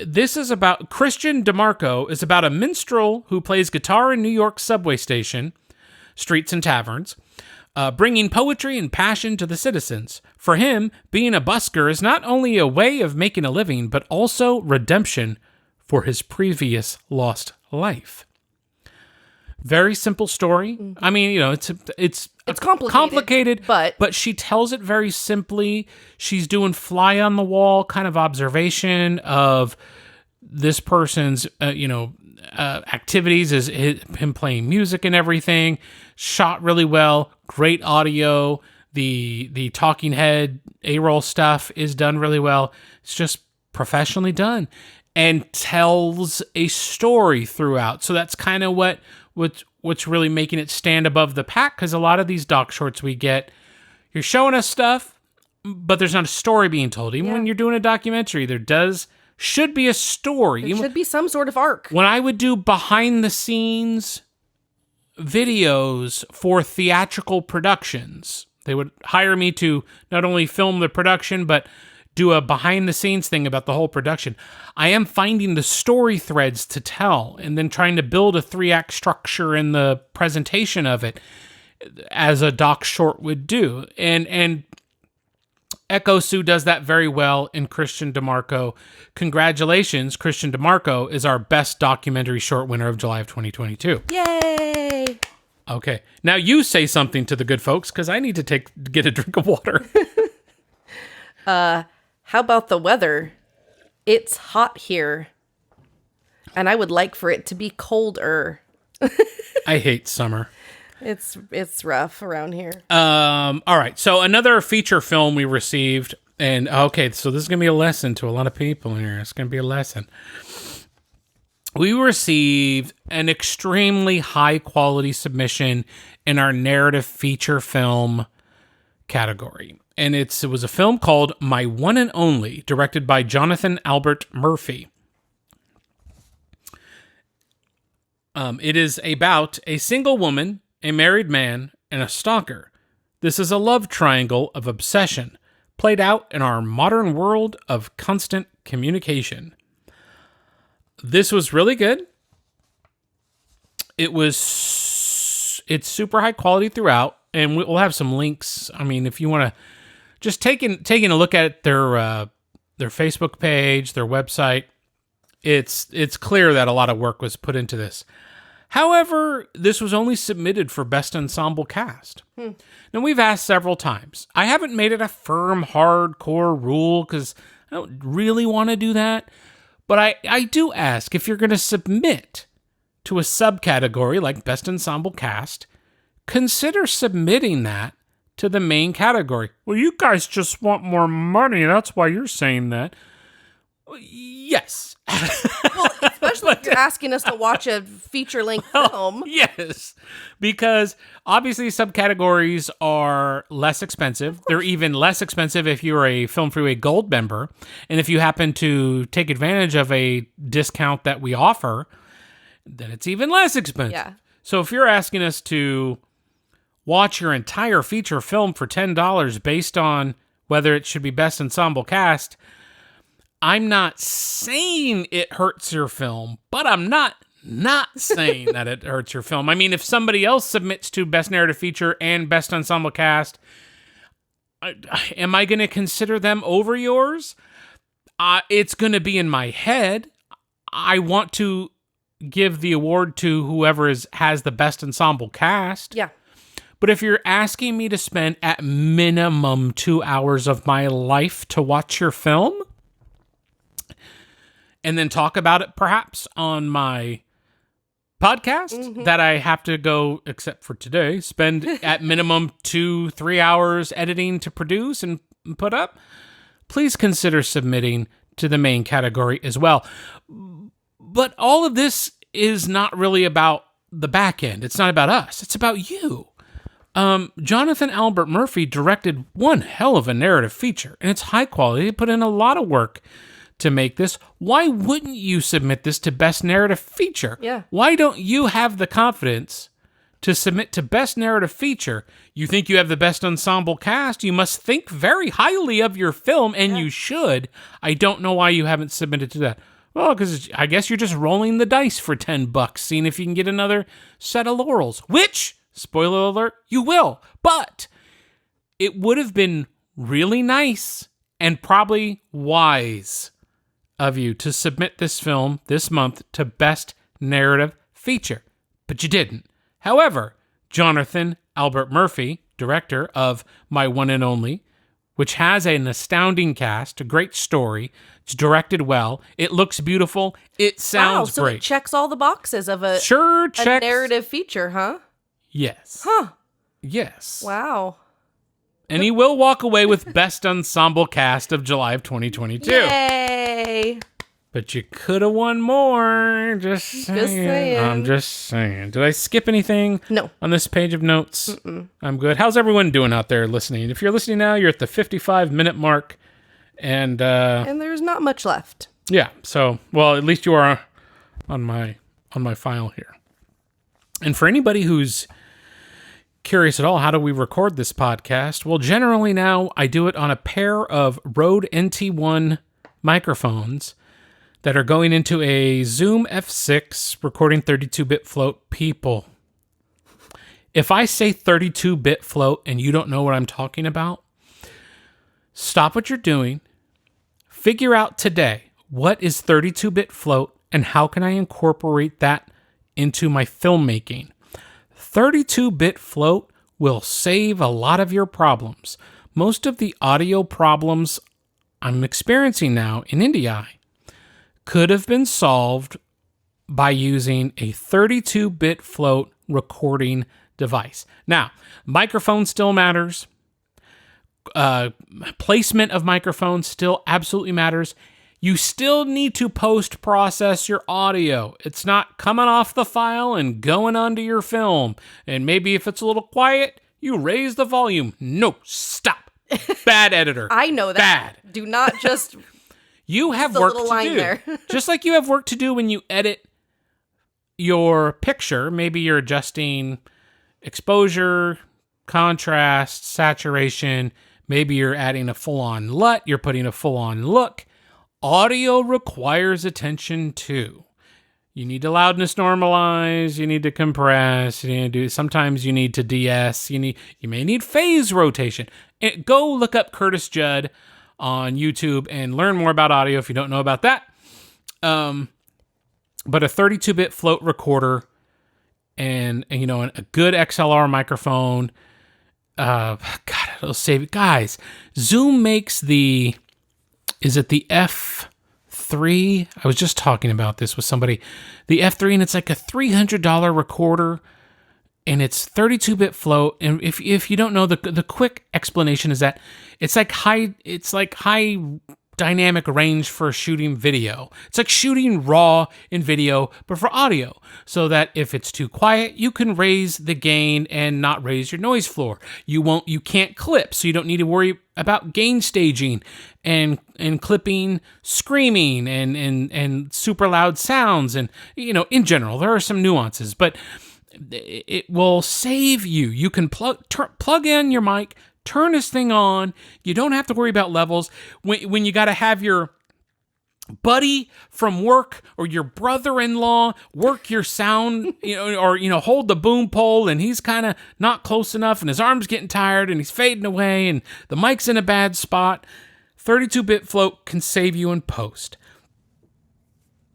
This is about Christian DeMarco is about a minstrel who plays guitar in New York's subway station, streets and taverns, bringing poetry and passion to the citizens. For him, being a busker is not only a way of making a living, but also redemption for his previous lost life. Very simple story. Mm-hmm. I mean, it's complicated, but she tells it very simply. She's doing fly on the wall kind of observation of this person's, activities, is him playing music and everything. Shot really well, great audio. The talking head A-roll stuff is done really well. It's just professionally done and tells a story throughout. So that's kind of what's really making it stand above the pack, because a lot of these doc shorts we get, you're showing us stuff, but there's not a story being told. Even when you're doing a documentary, should be a story. There should be some sort of arc. When I would do behind the scenes videos for theatrical productions, they would hire me to not only film the production, but do a behind the scenes thing about the whole production. I am finding the story threads to tell and then trying to build a 3-act structure in the presentation of it as a doc short would do. And Echo Sue does that very well in Christian DeMarco. Congratulations, Christian DeMarco is our best documentary short winner of July of 2022. Yay! Okay, now you say something to the good folks, because I need to get a drink of water. How about the weather? It's hot here, and I would like for it to be colder. I hate summer. It's rough around here. All right. So another feature film we received, and okay, so this is gonna be a lesson to a lot of people here. It's gonna be a lesson. We received an extremely high quality submission in our narrative feature film category. And it was a film called My One and Only, directed by Jonathan Albert Murphy. It is about a single woman, a married man, and a stalker. This is a love triangle of obsession, played out in our modern world of constant communication. This was really good. It's super high quality throughout, and we'll have some links. I mean, if you want to just taking a look at their Facebook page, their website, it's clear that a lot of work was put into this. However, this was only submitted for Best Ensemble Cast. Now, we've asked several times. I haven't made it a firm, hardcore rule because I don't really want to do that. But I do ask, if you're going to submit to a subcategory like Best Ensemble Cast, consider submitting that to the main category. Well, you guys just want more money. That's why you're saying that. Yes. Well, especially if you're asking us to watch a feature-length film. Yes, because obviously subcategories are less expensive. They're even less expensive if you're a Film Freeway Gold member. And if you happen to take advantage of a discount that we offer, then it's even less expensive. Yeah. So if you're asking us to watch your entire feature film for $10 based on whether it should be Best Ensemble Cast, I'm not saying it hurts your film, but I'm not saying that it hurts your film. I mean, if somebody else submits to Best Narrative Feature and Best Ensemble Cast, am I going to consider them over yours? It's going to be in my head. I want to give the award to whoever has the Best Ensemble Cast. Yeah. But if you're asking me to spend at minimum 2 hours of my life to watch your film, and then talk about it perhaps on my podcast that I have to go, except for today, spend at minimum 2-3 hours editing to produce and put up, please consider submitting to the main category as well. But all of this is not really about the back end. It's not about us. It's about you. Jonathan Albert Murphy directed one hell of a narrative feature, and it's high quality. He put in a lot of work to make this. Why wouldn't you submit this to Best Narrative Feature? Yeah. Why don't you have the confidence to submit to Best Narrative Feature? You think you have the best ensemble cast? You must think very highly of your film, and you should. I don't know why you haven't submitted to that. Well, because I guess you're just rolling the dice for $10, seeing if you can get another set of laurels, which, spoiler alert, you will. But it would have been really nice and probably wise of you to submit this film this month to Best Narrative Feature, but you didn't. However, Jonathan Albert Murphy, director of My One and Only, which has an astounding cast, a great story, it's directed well, it looks beautiful, it sounds so great. It checks all the boxes of a narrative feature, huh? Yes. Huh. Yes. Wow. And he will walk away with Best Ensemble Cast of July of 2022. Yay! But you could have won more. Just saying. I'm just saying. Did I skip anything? No. On this page of notes? I'm good. How's everyone doing out there listening? If you're listening now, you're at the 55-minute mark. And there's not much left. Yeah. So, well, at least you are on my file here. And for anybody who's curious at all, how do we record this podcast? Well, generally now I do it on a pair of Rode NT1 microphones that are going into a Zoom F6 recording 32-bit float. People, if I say 32-bit float and you don't know what I'm talking about, stop what you're doing, figure out today what is 32-bit float and how can I incorporate that into my filmmaking. 32-bit float will save a lot of your problems. Most of the audio problems I'm experiencing now in IndieEye could have been solved by using a 32-bit float recording device. Now, microphone still matters. Placement of microphone still absolutely matters. You still need to post-process your audio. It's not coming off the file and going onto your film. And maybe if it's a little quiet, you raise the volume. No, stop. Bad editor. I know that. Bad. Do not just... You have work to do. There. Just like you have work to do when you edit your picture. Maybe you're adjusting exposure, contrast, saturation. Maybe you're adding a full-on LUT. You're putting a full-on look. Audio requires attention too. You need to loudness normalize. You need to compress. You need to sometimes you need to de-ess. You may need phase rotation. Go look up Curtis Judd on YouTube and learn more about audio if you don't know about that. But a 32-bit float recorder and a good XLR microphone. God, it'll save it. Guys, Zoom makes is it the F3? I was just talking about this with somebody. The F3, and it's like a $300 recorder, and it's 32-bit float. And if you don't know, the quick explanation is that it's like high dynamic range for shooting video. It's like shooting raw in video, but for audio, so that if it's too quiet, you can raise the gain and not raise your noise floor. You can't clip, so you don't need to worry about gain staging and clipping screaming and super loud sounds. And in general, there are some nuances, but it will save you. You can plug in your mic, turn this thing on. You don't have to worry about levels. When you got to have your buddy from work or your brother-in-law work your sound, or hold the boom pole and he's kind of not close enough and his arm's getting tired and he's fading away and the mic's in a bad spot, 32-bit float can save you in post.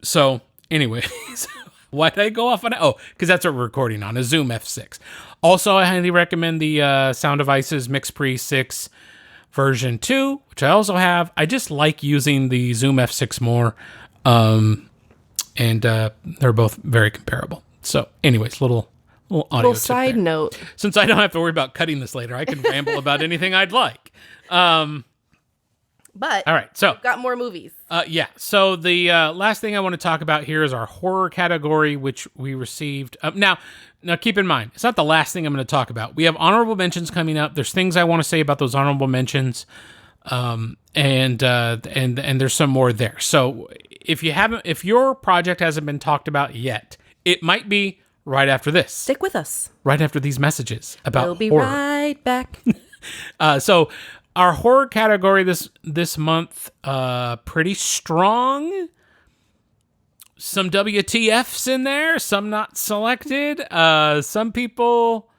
So, anyways, why did I go off on it? Oh, because that's what we're recording on, a Zoom F6. Also, I highly recommend the Sound Devices MixPre 6 version 2, which I also have. I just like using the Zoom F6 more, and they're both very comparable. So, anyways, little audio tip side there. note. Since I don't have to worry about cutting this later, I can ramble about anything I'd like. But all right, so we've got more movies. Yeah. So the last thing I want to talk about here is our horror category, which we received. Now, keep in mind, it's not the last thing I'm going to talk about. We have honorable mentions coming up. There's things I want to say about those honorable mentions. and there's some more there. So if your project hasn't been talked about yet, it might be right after this. Stick with us. Right after these messages about We'll be horror. right back. So our horror category this month, pretty strong. Some WTFs in there, some not selected. Some people,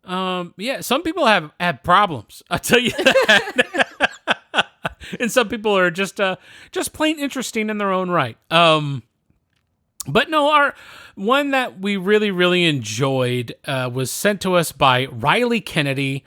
some people have problems. I'll tell you that. And some people are just plain interesting in their own right. But no, our one that we really, really enjoyed was sent to us by Riley Kennedy.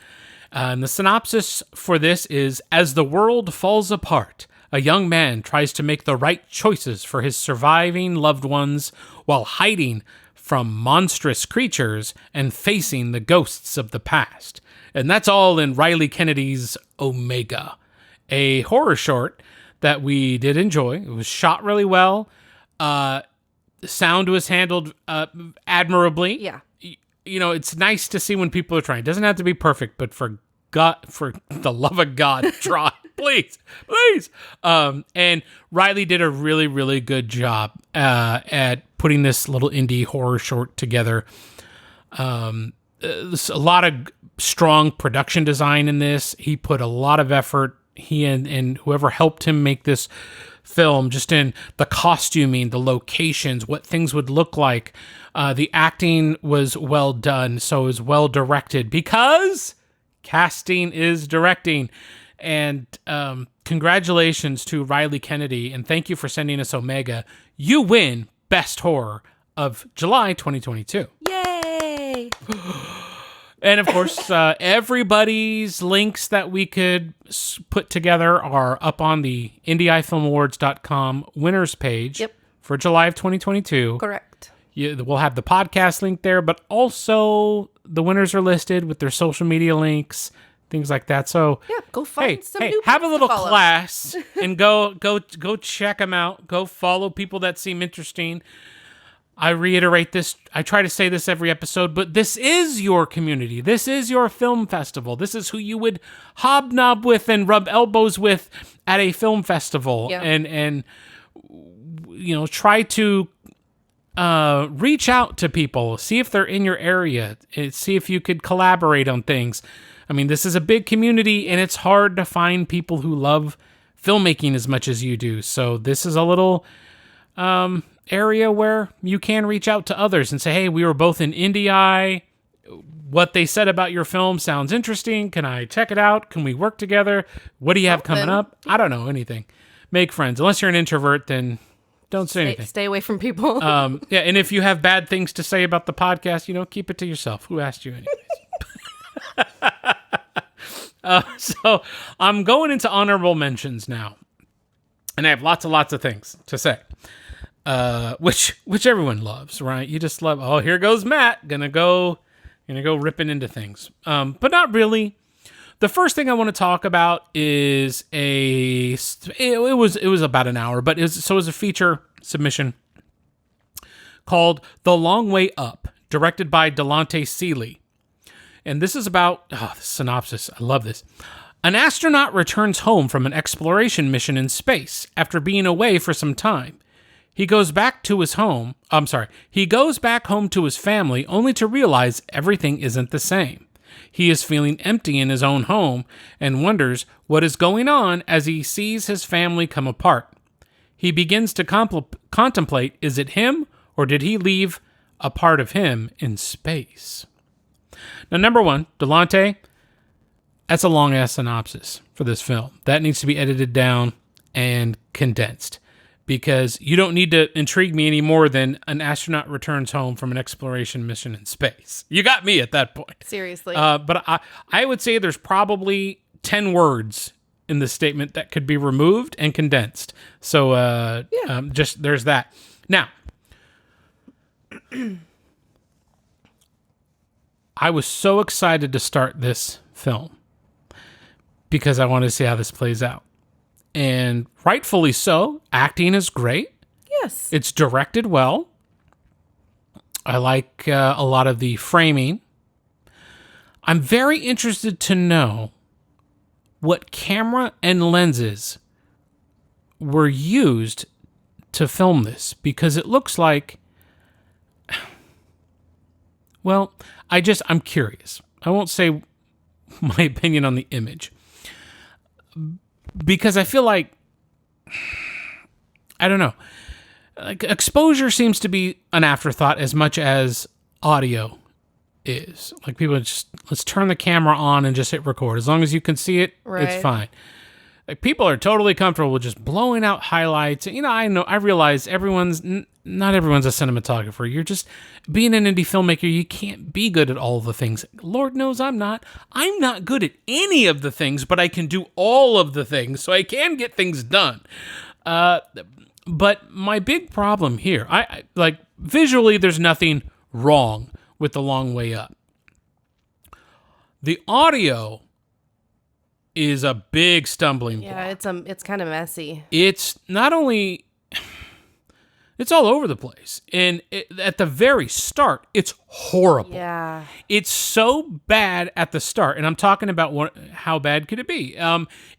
And the synopsis for this is, as the world falls apart, a young man tries to make the right choices for his surviving loved ones while hiding from monstrous creatures and facing the ghosts of the past. And that's all in Riley Kennedy's Omega, a horror short that we did enjoy. It was shot really well. The sound was handled admirably. Yeah. You know, it's nice to see when people are trying. It doesn't have to be perfect, but for the love of God, try. Please. And Riley did a really, really good job at putting this little indie horror short together. There's a lot of strong production design in this. He put a lot of effort. He and whoever helped him make this film, just in the costuming, the locations, what things would look like. The acting was well done, so it was well directed, because casting is directing. And congratulations to Riley Kennedy, and thank you for sending us Omega. You win Best Horror of July 2022. Yay! And of course, everybody's links that we could put together are up on the IndieEyeFilmAwards.com winners page for July of 2022. Correct. We'll have the podcast link there, but also the winners are listed with their social media links, things like that. So yeah, go find some new have a little to follow. class and go check them out. Go follow people that seem interesting. I reiterate this. I try to say this every episode, but this is your community. This is your film festival. This is who you would hobnob with and rub elbows with at a film festival, and try to reach out to people, see if they're in your area, see if you could collaborate on things. I mean, this is a big community, and it's hard to find people who love filmmaking as much as you do. So this is a little area where you can reach out to others and say, hey, we were both in IndieEye. What they said about your film sounds interesting. Can I check it out? Can we work together? What do you have coming up? I don't know, anything. Make friends. Unless you're an introvert, then don't say anything. Stay away from people. And if you have bad things to say about the podcast, keep it to yourself. Who asked you anyways? So I'm going into honorable mentions now. And I have lots of things to say. Which everyone loves, right? You just love, oh, here goes Matt, gonna go ripping into things. But not really. The first thing I want to talk about is it was about an hour, but it was a feature submission called The Long Way Up, directed by Delonte Seeley. And this is about, the synopsis, I love this. An astronaut returns home from an exploration mission in space after being away for some time. He goes back home to his family only to realize everything isn't the same. He is feeling empty in his own home and wonders what is going on as he sees his family come apart. He begins to contemplate, is it him or did he leave a part of him in space? Now, number one, Delonte, that's a long-ass synopsis for this film. That needs to be edited down and condensed, because you don't need to intrigue me any more than an astronaut returns home from an exploration mission in space. You got me at that point. Seriously. But I would say there's probably 10 words in the statement that could be removed and condensed. So just there's that. Now, I was so excited to start this film because I wanted to see how this plays out. And rightfully so. Acting is great. Yes. It's directed well. I like a lot of the framing. I'm very interested to know what camera and lenses were used to film this, because it looks like, well, I'm curious. I won't say my opinion on the image, because I feel like, I don't know, like exposure seems to be an afterthought as much as audio is. Like, people just, let's turn the camera on and just hit record. As long as you can see it, it's fine. Like, people are totally comfortable with just blowing out highlights. You know, I realize not everyone's a cinematographer. You're just, being an indie filmmaker, you can't be good at all the things. Lord knows I'm not. I'm not good at any of the things, but I can do all of the things, so I can get things done. But my big problem here, I like, visually, there's nothing wrong with The Long Way Up. The audio is a big stumbling block. Yeah, it's kind of messy. It's not only, it's all over the place. And at the very start, it's horrible. Yeah. It's so bad at the start. And I'm talking about how bad could it be?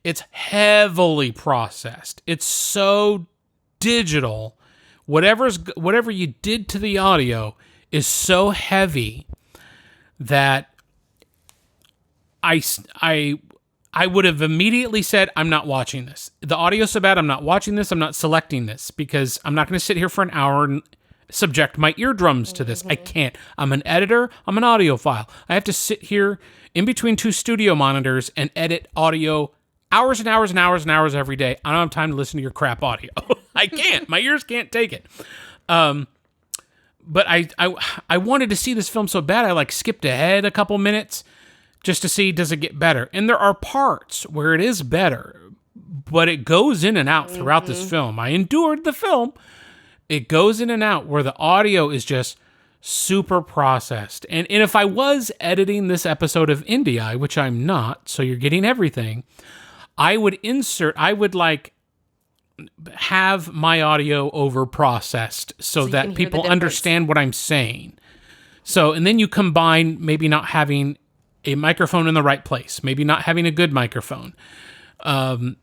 It's heavily processed. It's so digital. Whatever you did to the audio is so heavy that I would have immediately said, I'm not watching this. The audio's so bad, I'm not watching this. I'm not selecting this, because I'm not going to sit here for an hour and subject my eardrums to this. I can't. I'm an editor. I'm an audiophile. I have to sit here in between two studio monitors and edit audio hours and hours and hours and hours every day. I don't have time to listen to your crap audio. I can't. My ears can't take it. But I wanted to see this film so bad, I skipped ahead a couple minutes just to see, does it get better? And there are parts where it is better, but it goes in and out throughout this film. I endured the film. It goes in and out where the audio is just super processed. And if I was editing this episode of IndieEye, which I'm not, so you're getting everything, I would have my audio over processed so that people understand what I'm saying. So, and then you combine maybe not having a microphone in the right place, maybe not having a good microphone. The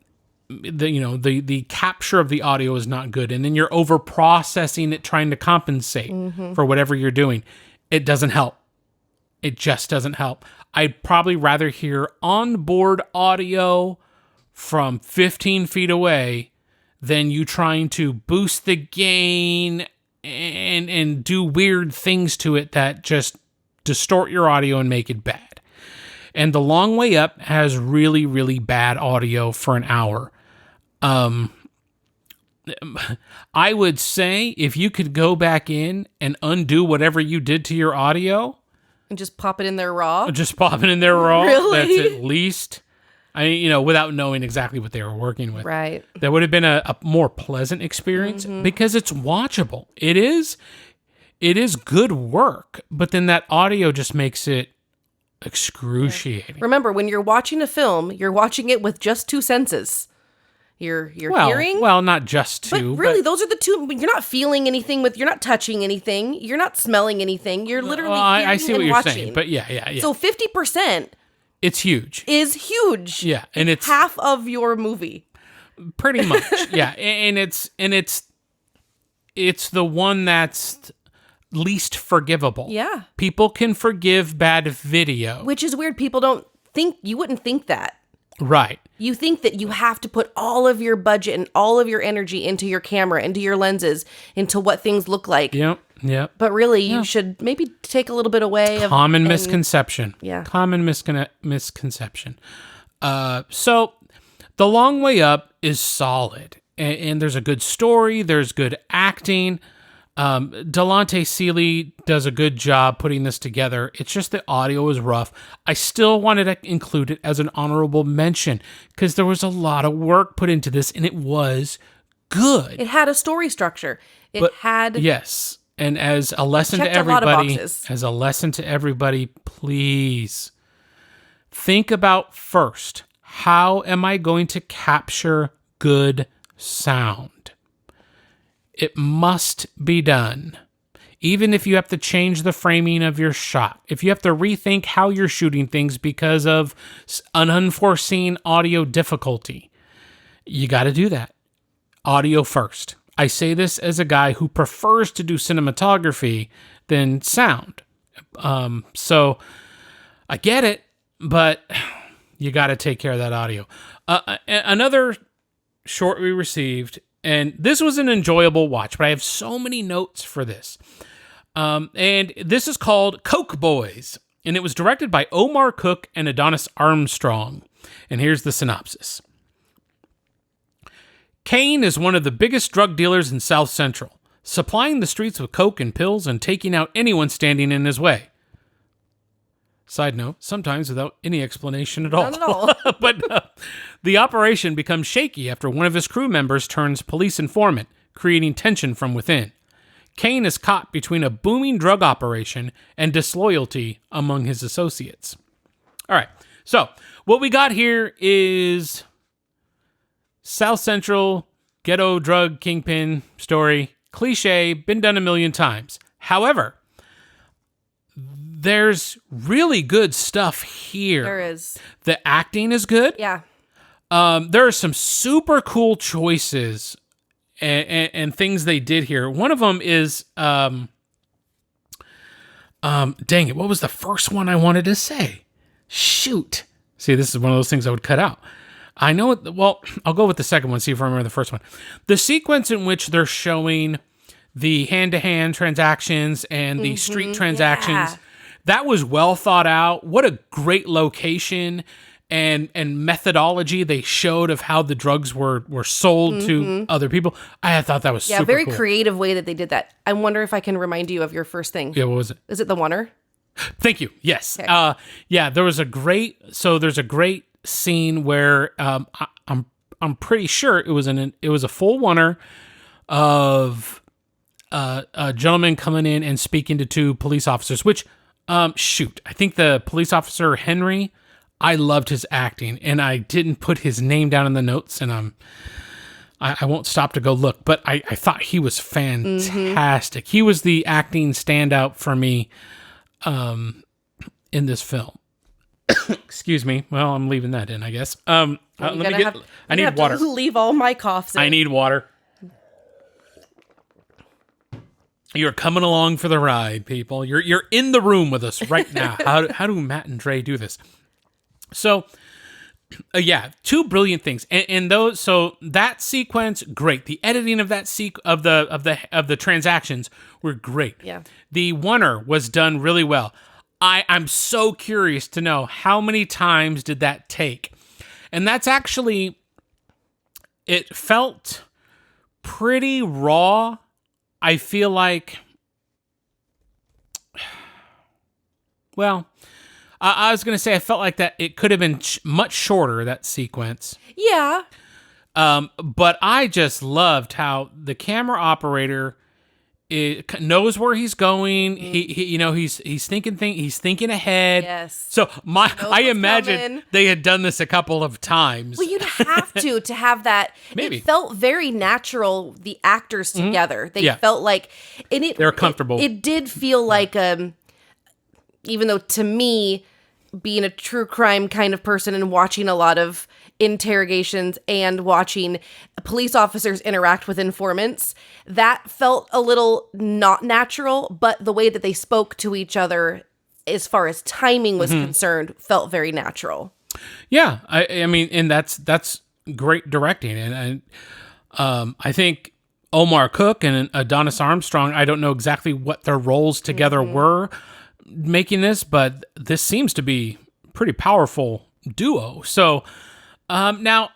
capture of the audio is not good, and then you're over processing it, trying to compensate for whatever you're doing. It doesn't help. It just doesn't help. I'd probably rather hear onboard audio from 15 feet away than you trying to boost the gain and do weird things to it that just distort your audio and make it bad. And The Long Way Up has really, really bad audio for an hour. I would say if you could go back in and undo whatever you did to your audio. And just pop it in there raw? Just pop it in there raw. Really? That's at least, without knowing exactly what they were working with. Right. That would have been a more pleasant experience because it's watchable. It is good work, but then that audio just makes it excruciating. Remember, when you're watching a film, you're watching it with just two senses. You're hearing. Well, not just two. But really, those are the two. You're not feeling anything you're not touching anything. You're not smelling anything. You're literally hearing I see what and you're watching. saying, but yeah. So 50%. It's huge. Is huge. Yeah, and it's half of your movie. Pretty much. Yeah, and it's the one that's least forgivable. Yeah. People can forgive bad video. Which is weird. People wouldn't think that. Right. You think that you have to put all of your budget and all of your energy into your camera, into your lenses, into what things look like. Yep. But really, you should maybe take a little bit away. Common misconception. Yeah. Common misconception. So The Long Way Up is solid. And there's a good story. There's good acting. Delonte Seeley does a good job putting this together. It's just the audio is rough. I still wanted to include it as an honorable mention because there was a lot of work put into this and it was good. It had a story structure. Yes. And as a lesson to everybody, please think about first, how am I going to capture good sound? It must be done. even if you have to change the framing of your shot, if you have to rethink how you're shooting things because of an unforeseen audio difficulty, you got to do that. Audio first. I say this as a guy who prefers to do cinematography than sound. So I get it, but you got to take care of that audio. Another short we received, and this was an enjoyable watch, but I have so many notes for this. And this is called Coke Boys, and it was directed by Omar Cook and Adonis Armstrong. And here's the synopsis. Kane is one of the biggest drug dealers in South Central, supplying the streets with coke and pills and taking out anyone standing in his way. Side note, sometimes without any explanation at all. Not at all. But the operation becomes shaky after one of his crew members turns police informant, creating tension from within. Kane is caught between a booming drug operation and disloyalty among his associates. All right, so what we got here is South Central ghetto drug kingpin story, cliche, been done a million times. However, there's really good stuff here. There is. The acting is good. Yeah. There are some super cool choices and things they did here. One of them is, dang it, what was the first one I wanted to say? Shoot. See, this is one of those things I would cut out. I know it, well, I'll go with the second one, see if I remember the first one. The sequence in which they're showing the hand-to-hand transactions and the street transactions, that was well thought out. What a great location and methodology they showed of how the drugs were sold to other people. I thought that was super very cool. Creative way that they did that. I wonder if I can remind you of your first thing. Yeah, what was it? Is it the oneer? Thank you. Yes. Okay. Yeah, there's a great scene where I'm pretty sure it was a full oneer of a gentleman coming in and speaking to two police officers, which I think the police officer Henry, I loved his acting, and I didn't put his name down in the notes, and I won't stop to go look, but I thought he was fantastic. He was the acting standout for me in this film. Excuse me. Well, I'm leaving that in, I guess. I need water. Leave all my coughs in. I need water. You're coming along for the ride, people. You're in the room with us right now. How do Matt and Dre do this? So, two brilliant things, and those. So that sequence, great. The editing of that of the transactions were great. Yeah. The oneer was done really well. I'm so curious to know how many times did that take, and that's actually. It felt pretty raw. I feel like, well, I was going to say I felt like that it could have been much shorter, that sequence. Yeah. But I just loved how the camera operator knows where he's going. He's thinking ahead. Yes. So I imagine they had done this a couple of times. Well, you'd have to have that. Maybe. It felt very natural, the actors together. They felt like, and they were comfortable. It did feel like, even though to me, being a true crime kind of person and watching a lot of interrogations and watching police officers interact with informants, that felt a little not natural, but the way that they spoke to each other as far as timing was concerned felt very natural. Yeah, I mean, and that's great directing, and I think Omar Cook and Adonis Armstrong, I don't know exactly what their roles together were making this, but this seems to be pretty powerful duo. So now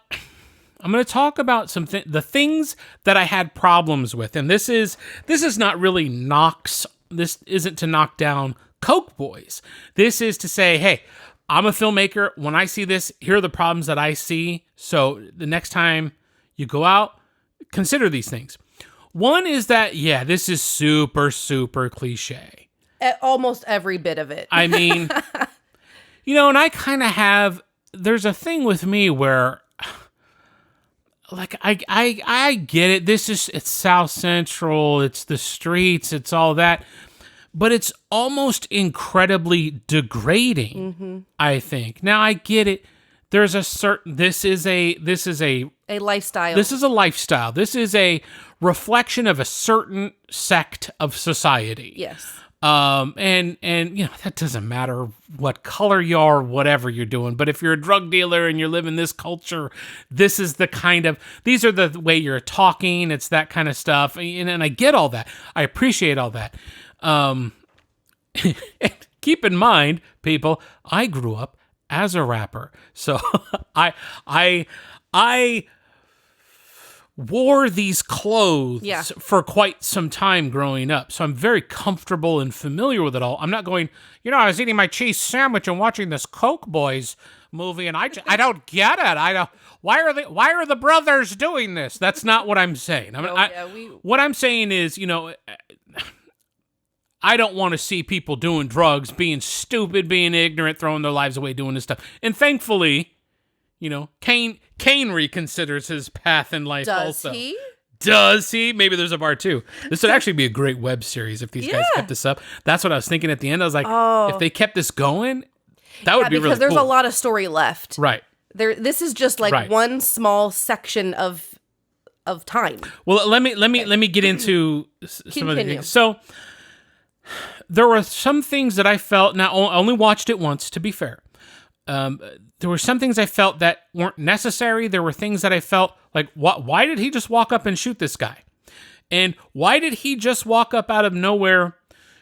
I'm going to talk about the things that I had problems with, and this is not really this isn't to knock down Coke Boys. This is to say, hey, I'm a filmmaker. When I see this, here are the problems that I see. So the next time you go out, consider these things. One is that, this is super, super cliche. Almost every bit of it. I mean, and I kind of there's a thing with me where like I get it. It's South Central, it's the streets, it's all that. But it's almost incredibly degrading, I think. Now I get it. There's a certain this is a lifestyle. This is a lifestyle. This is a reflection of a certain sect of society. Yes. And that doesn't matter what color you are, whatever you're doing. But if you're a drug dealer and you're living this culture, these are the way you're talking. It's that kind of stuff. And I get all that. I appreciate all that. Keep in mind, people, I grew up as a rapper. So I wore these clothes for quite some time growing up. So I'm very comfortable and familiar with it all. I'm not going, I was eating my cheese sandwich and watching this Coke Boys movie and I don't get it. Why are the brothers doing this? That's not what I'm saying. What I'm saying is, I don't want to see people doing drugs, being stupid, being ignorant, throwing their lives away doing this stuff. And thankfully, Kane reconsiders his path in life also. Does he? Maybe there's a part 2. This would actually be a great web series if these guys kept this up. That's what I was thinking at the end. I was like, if they kept this going, that would be really cool. Because there's a lot of story left. Right. This is just like one small section of time. Well, let me get into some of the things. So there were some things that I felt. Now, I only watched it once, to be fair. There were some things I felt that weren't necessary. There were things that I felt like, why did he just walk up and shoot this guy? And why did he just walk up out of nowhere,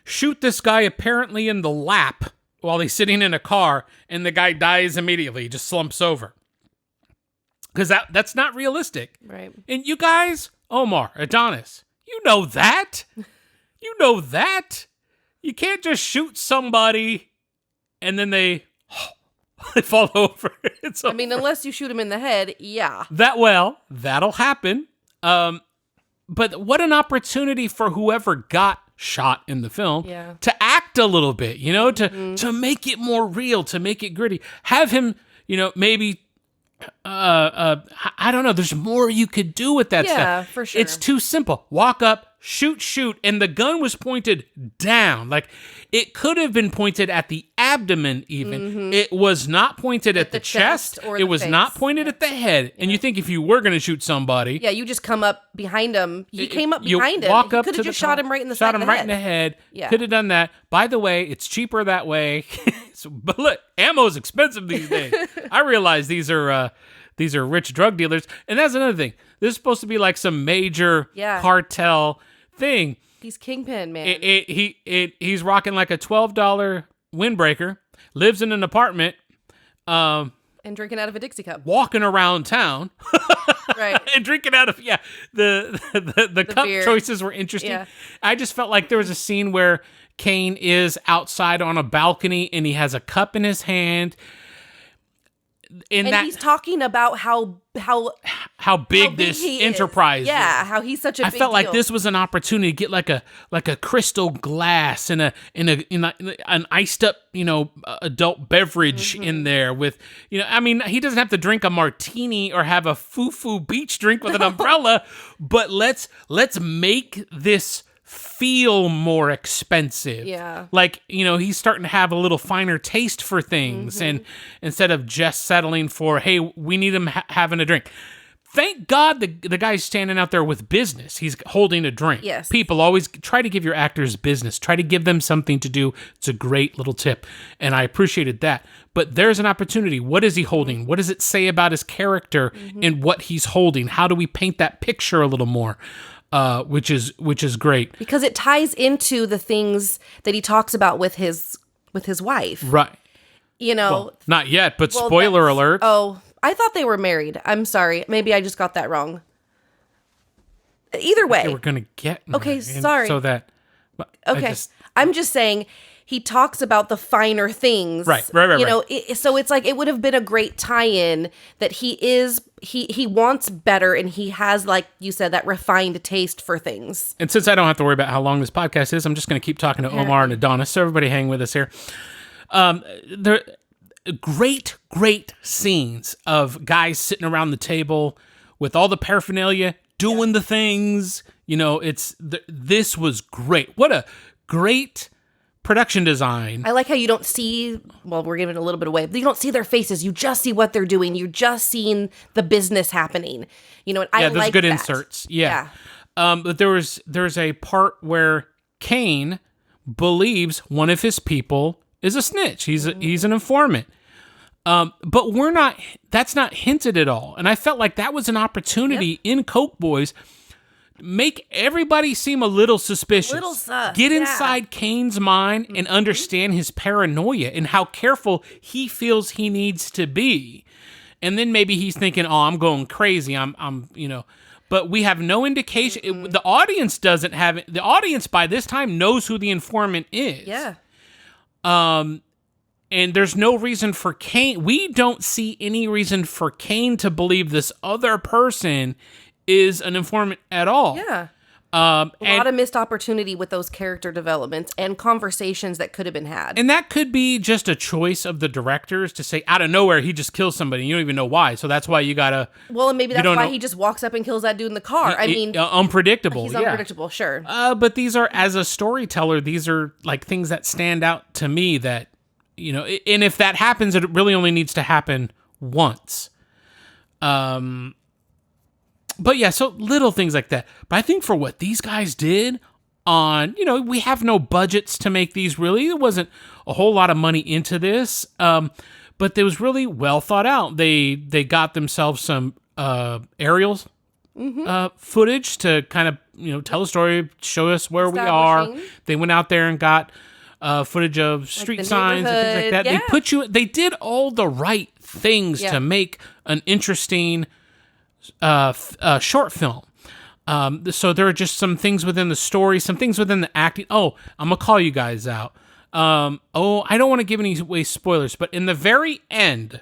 shoot this guy apparently in the lap while he's sitting in a car, and the guy dies immediately, he just slumps over? Because that's not realistic. Right. And you guys, Omar, Adonis, you know that. You know that. You can't just shoot somebody and then they fall over. Unless you shoot him in the head, yeah. That'll happen. But what an opportunity for whoever got shot in the film to act a little bit, to make it more real, to make it gritty. Have him, maybe I don't know. There's more you could do with that stuff. Yeah, for sure. It's too simple. Walk up, shoot, and the gun was pointed down. Like, it could have been pointed at the abdomen even. Mm-hmm. It was not pointed at the chest. Or it was face. Not pointed at the head. And you think if you were going to shoot somebody... Yeah, you just come up behind him. He came up behind him. Walk up could have just shot him right in the side of the head. Shot him right in in the head. Yeah. Could have done that. By the way, it's cheaper that way. But look, ammo's expensive these days. I realize these are rich drug dealers. And that's another thing. This is supposed to be like some major cartel thing. He's kingpin, man. He's rocking like a $12 windbreaker, lives in an apartment, and drinking out of a Dixie cup, walking around town, right? And drinking out of the cup beer. Choices were interesting. Yeah. I just felt like there was a scene where Kane is outside on a balcony and he has a cup in his hand. And he's talking about how big this enterprise is. Yeah, how he's such a big I felt like deal. this was an opportunity to get like a crystal glass and an iced up, adult beverage in there with, he doesn't have to drink a martini or have a foo-foo beach drink with an umbrella, but let's make this feel more expensive. Yeah. Like, he's starting to have a little finer taste for things and instead of just settling for, hey, we need him having a drink. Thank God the guy's standing out there with business. He's holding a drink. Yes. People always try to give your actors business. Try to give them something to do. It's a great little tip. And I appreciated that. But there's an opportunity. What is he holding? What does it say about his character and what he's holding? How do we paint that picture a little more? Which is great. Because it ties into the things that he talks about with his wife. Right. Well, not yet, but spoiler alert. Oh, I thought they were married. I'm sorry. Maybe I just got that wrong. Either way. They were going to get married. Okay, sorry. So that... Okay. I'm just saying he talks about the finer things. Right. So it's like it would have been a great tie-in that he wants better and he has, like you said, that refined taste for things. And since I don't have to worry about how long this podcast is, I'm just going to keep talking to Omar and Adonis. So everybody hang with us here. There great scenes of guys sitting around the table with all the paraphernalia, doing the things. You know, this was great. What a great production design. I like how you don't see, well, we're giving it a little bit away, but you don't see their faces. You just see what they're doing. You're just seeing the business happening. You know, and I like that. Yeah, there's good inserts. Yeah. But there's a part where Kane believes one of his people is a snitch. He's an informant. But that's not hinted at all. And I felt like that was an opportunity in Coke Boys. Make everybody seem a little suspicious. A little sus. Get inside Kane's mind and understand his paranoia and how careful he feels he needs to be. And then maybe he's thinking, "Oh, I'm going crazy. I'm you know." But we have no indication. The audience doesn't have it. The audience by this time knows who the informant is. Yeah. And there's no reason for Kane. We don't see any reason for Kane to believe this other person is an informant at all. Yeah. A lot of missed opportunity with those character developments and conversations that could have been had. And that could be just a choice of the directors to say, out of nowhere, he just kills somebody. And you don't even know why. So that's why you gotta... Well, and maybe that's why he just walks up and kills that dude in the car. Unpredictable. He's unpredictable, sure. But these are, as a storyteller, these are like things that stand out to me that, you know, and if that happens, it really only needs to happen once. But yeah, so little things like that. But I think for what these guys did on, you know, we have no budgets to make these really. There wasn't a whole lot of money into this. But it was really well thought out. They got themselves some aerials footage to kind of, you know, tell a story, show us where we are. They went out there and got footage of street signs and things like that. Yeah. They did all the right things to make an interesting short film. So there are just some things within the story, some things within the acting. Oh, I'm gonna call you guys out. I don't want to give any away spoilers, but in the very end,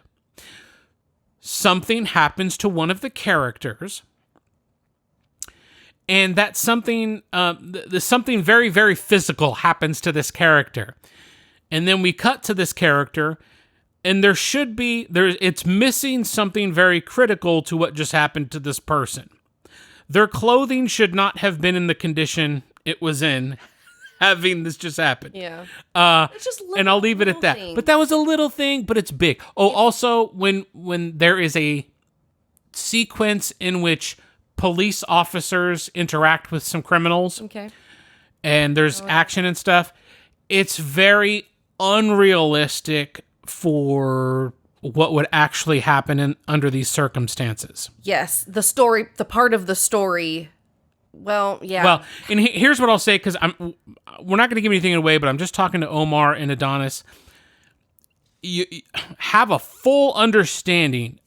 something happens to one of the characters, and that something, something very, very physical happens to this character, and then we cut to this character. And it's missing something very critical to what just happened to this person. Their clothing should not have been in the condition it was in having this just happen. Yeah. It's just and I'll leave it at that. But that was a little thing, but it's big. Oh, also, when there is a sequence in which police officers interact with some criminals. Okay. And there's action and stuff. It's very unrealistic for what would actually happen under these circumstances. Yes, the part of the story. Well, yeah. Well, and here's what I'll say, because we're not going to give anything away, but I'm just talking to Omar and Adonis. You have a full understanding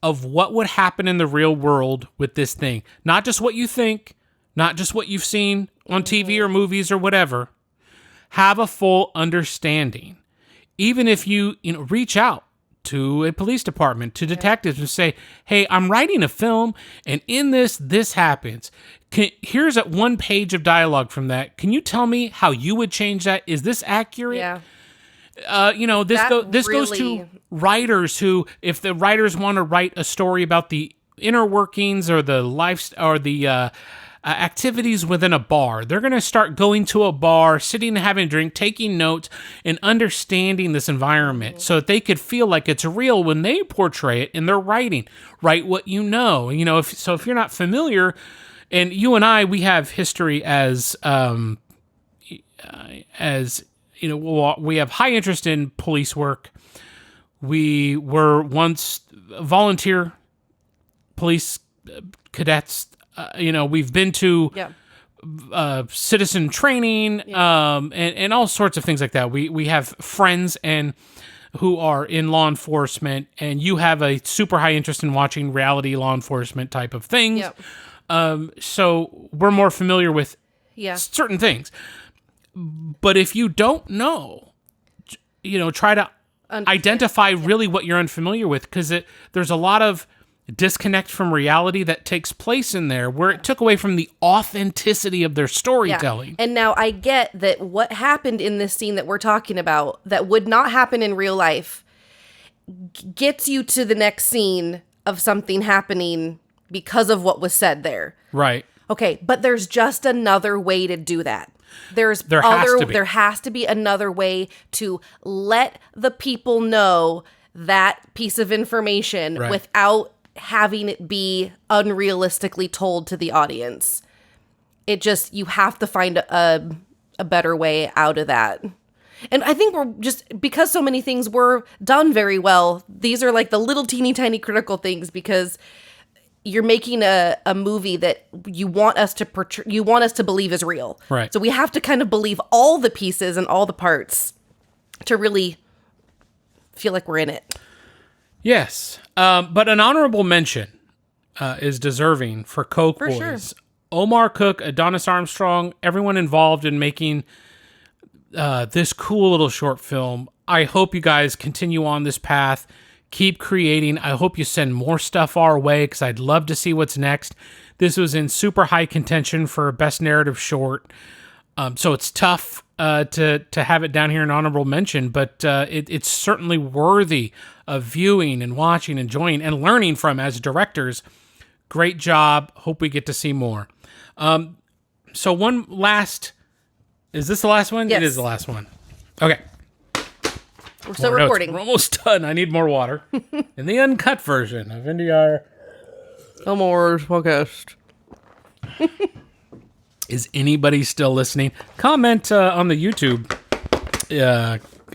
of what would happen in the real world with this thing. Not just what you think, not just what you've seen on TV or movies or whatever. Have a full understanding. Even if you reach out to a police department, to detectives, and say, "Hey, I'm writing a film, and in this happens. Here's one page of dialogue from that. Can you tell me how you would change that? Is this accurate?" Yeah. This goes to writers who, if the writers want to write a story about the inner workings or the life or the activities within a bar. They're going to start going to a bar, sitting and having a drink, taking notes, and understanding this environment so that they could feel like it's real when they portray it in their writing. Write what you know. If you're not familiar, and you and I, we have history as we have high interest in police work. We were once volunteer police cadets. We've been to citizen training and all sorts of things like that. We have friends who are in law enforcement, and you have a super high interest in watching reality law enforcement type of things. Yep. So we're more familiar with certain things. But if you don't know, try to identify really what you're unfamiliar with, because there's a lot of disconnect from reality that takes place in there where it took away from the authenticity of their storytelling. Yeah. And now I get that what happened in this scene that we're talking about that would not happen in real life gets you to the next scene of something happening because of what was said there. Right. Okay, but there's just another way to do that. There has to be another way to let the people know that piece of information without having it be unrealistically told to the audience. You have to find a better way out of that. And I think we're just, because so many things were done very well, these are like the little teeny tiny critical things, because you're making a movie that you want us to you want us to believe is real. Right. So we have to kind of believe all the pieces and all the parts to really feel like we're in it. Yes. But an honorable mention is deserving for Coke Boys. Sure. Omar Cook, Adonis Armstrong, everyone involved in making this cool little short film. I hope you guys continue on this path. Keep creating. I hope you send more stuff our way, because I'd love to see what's next. This was in super high contention for Best Narrative Short. So it's tough to have it down here in honorable mention, but it's certainly worthy of viewing and watching, enjoying, and learning from as directors. Great job. Hope we get to see more. So one last... Is this the last one? Yes. It is the last one. Okay. We're still More notes. recording. We're almost done. I need more water. In the uncut version of IndieEye. No more podcast. Is anybody still listening? Comment on the YouTube.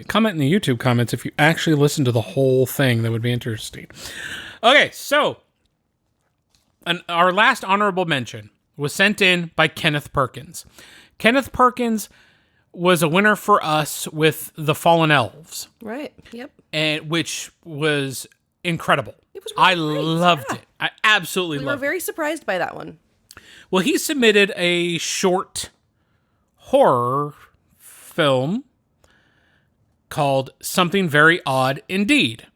Comment in the YouTube comments if you actually listen to the whole thing. That would be interesting. Okay, so our last honorable mention was sent in by Kenneth Perkins. Kenneth Perkins was a winner for us with The Fallen Elves. Right. Yep. And which was incredible. It was really I great, loved it. I absolutely we loved were very surprised by that one. Well, he submitted a short horror film called Something Very Odd Indeed.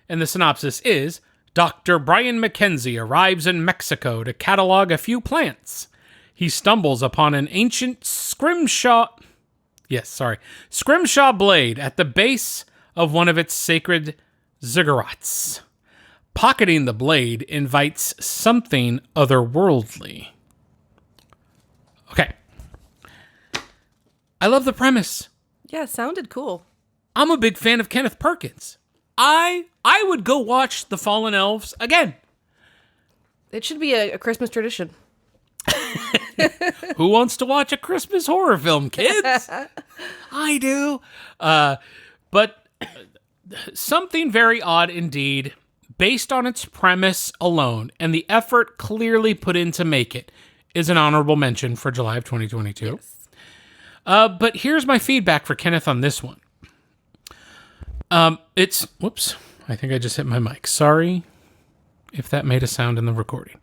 And the synopsis is, Dr. Brian McKenzie arrives in Mexico to catalog a few plants. He stumbles upon an ancient scrimshaw blade at the base of one of its sacred ziggurats. Pocketing the blade invites something otherworldly. Okay. I love the premise. Yeah, it sounded cool. I'm a big fan of Kenneth Perkins. I would go watch The Fallen Elves again. It should be a Christmas tradition. Who wants to watch a Christmas horror film, kids? I do. But Something Very Odd Indeed, based on its premise alone and the effort clearly put in to make it, is an honorable mention for July of 2022. Yes. But here's my feedback for Kenneth on this one. Whoops, I think I just hit my mic. Sorry if that made a sound in the recording.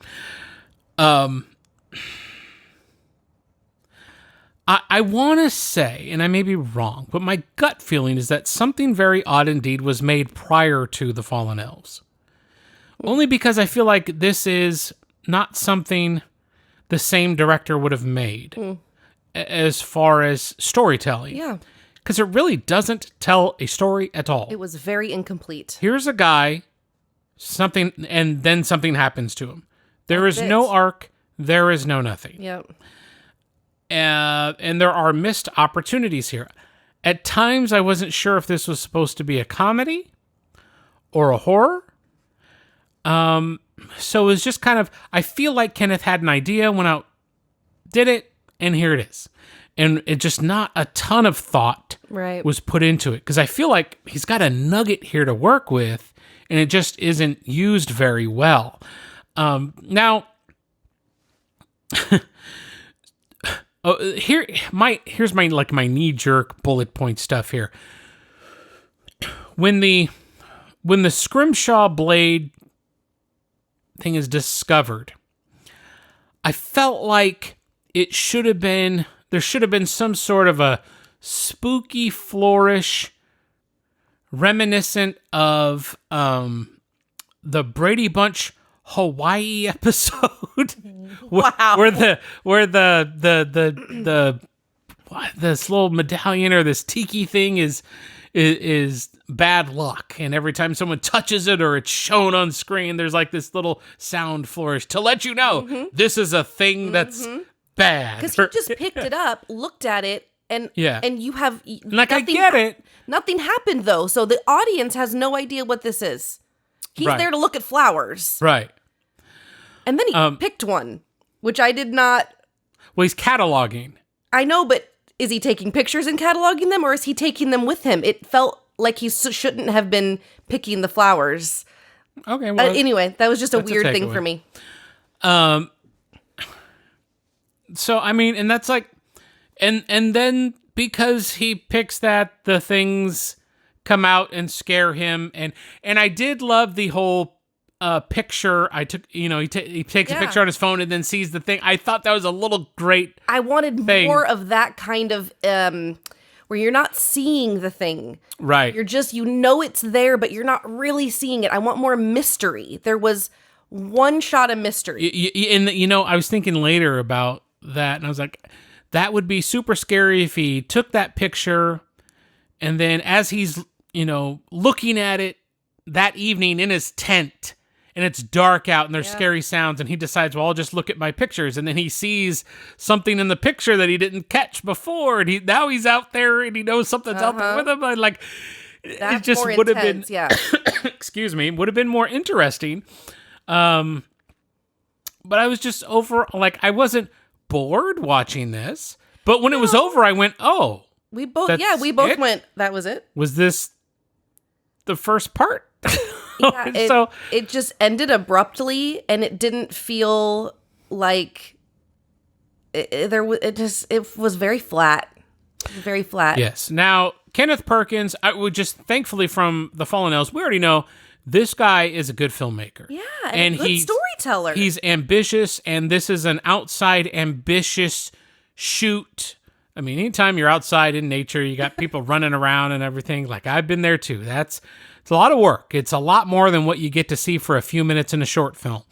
I want to say, and I may be wrong, but my gut feeling is that Something Very Odd Indeed was made prior to The Fallen Elves. Only because I feel like this is not something the same director would have made as far as storytelling. Yeah. Because it really doesn't tell a story at all. It was very incomplete. Here's a guy, and then something happens to him. There is no arc. There is no nothing. Yep. And there are missed opportunities here. At times, I wasn't sure if this was supposed to be a comedy or a horror. So it was just kind of, I feel like Kenneth had an idea, went out, did it, and here it is. And it just not a ton of thought was put into it. Because I feel like he's got a nugget here to work with, and it just isn't used very well. Now... here's my knee-jerk bullet point stuff here. When the scrimshaw blade thing is discovered, I felt like there should have been some sort of a spooky flourish reminiscent of the Brady Bunch Hawaii episode. Wow. where this little medallion or this tiki thing is is bad luck, and every time someone touches it or it's shown on screen, there's like this little sound flourish to let you know this is a thing that's bad. Because he just picked it up, looked at it, and you have like, I get it. Nothing happened though, so the audience has no idea what this is. He's there to look at flowers, right? And then he picked one, which I did not. Well, he's cataloging. I know, but is he taking pictures and cataloging them, or is he taking them with him? It felt like he shouldn't have been picking the flowers. Okay, well, anyway, that was just a weird thing for me. So I mean, and that's like, and then because he picks that, the things come out and scare him, and I did love the whole picture. I took, he takes a picture on his phone and then sees the thing. I thought that was a little great. I wanted more of that kind of where you're not seeing the thing. Right. You're just, it's there, but you're not really seeing it. I want more mystery. There was one shot of mystery. And I was thinking later about that, and I was like, that would be super scary if he took that picture, and then as he's, looking at it that evening in his tent, and it's dark out and there's scary sounds, and he decides, well, I'll just look at my pictures, and then he sees something in the picture that he didn't catch before, and now he's out there and he knows something's out there with him. And like, that's it just would have been, excuse me, would have been more interesting. But I was just I wasn't bored watching this, but when it was over, I went, oh, we both went, that was it. Was this the first part? Yeah, it just ended abruptly, and it didn't feel like it was very flat. Very flat. Yes. Now, Kenneth Perkins, I would just, thankfully, from The Fallen Elves, we already know this guy is a good filmmaker. Yeah, and a good storyteller. He's ambitious, and this is an outside ambitious shoot. I mean, anytime you're outside in nature, you got people running around and everything. Like, I've been there too. It's a lot of work. It's a lot more than what you get to see for a few minutes in a short film.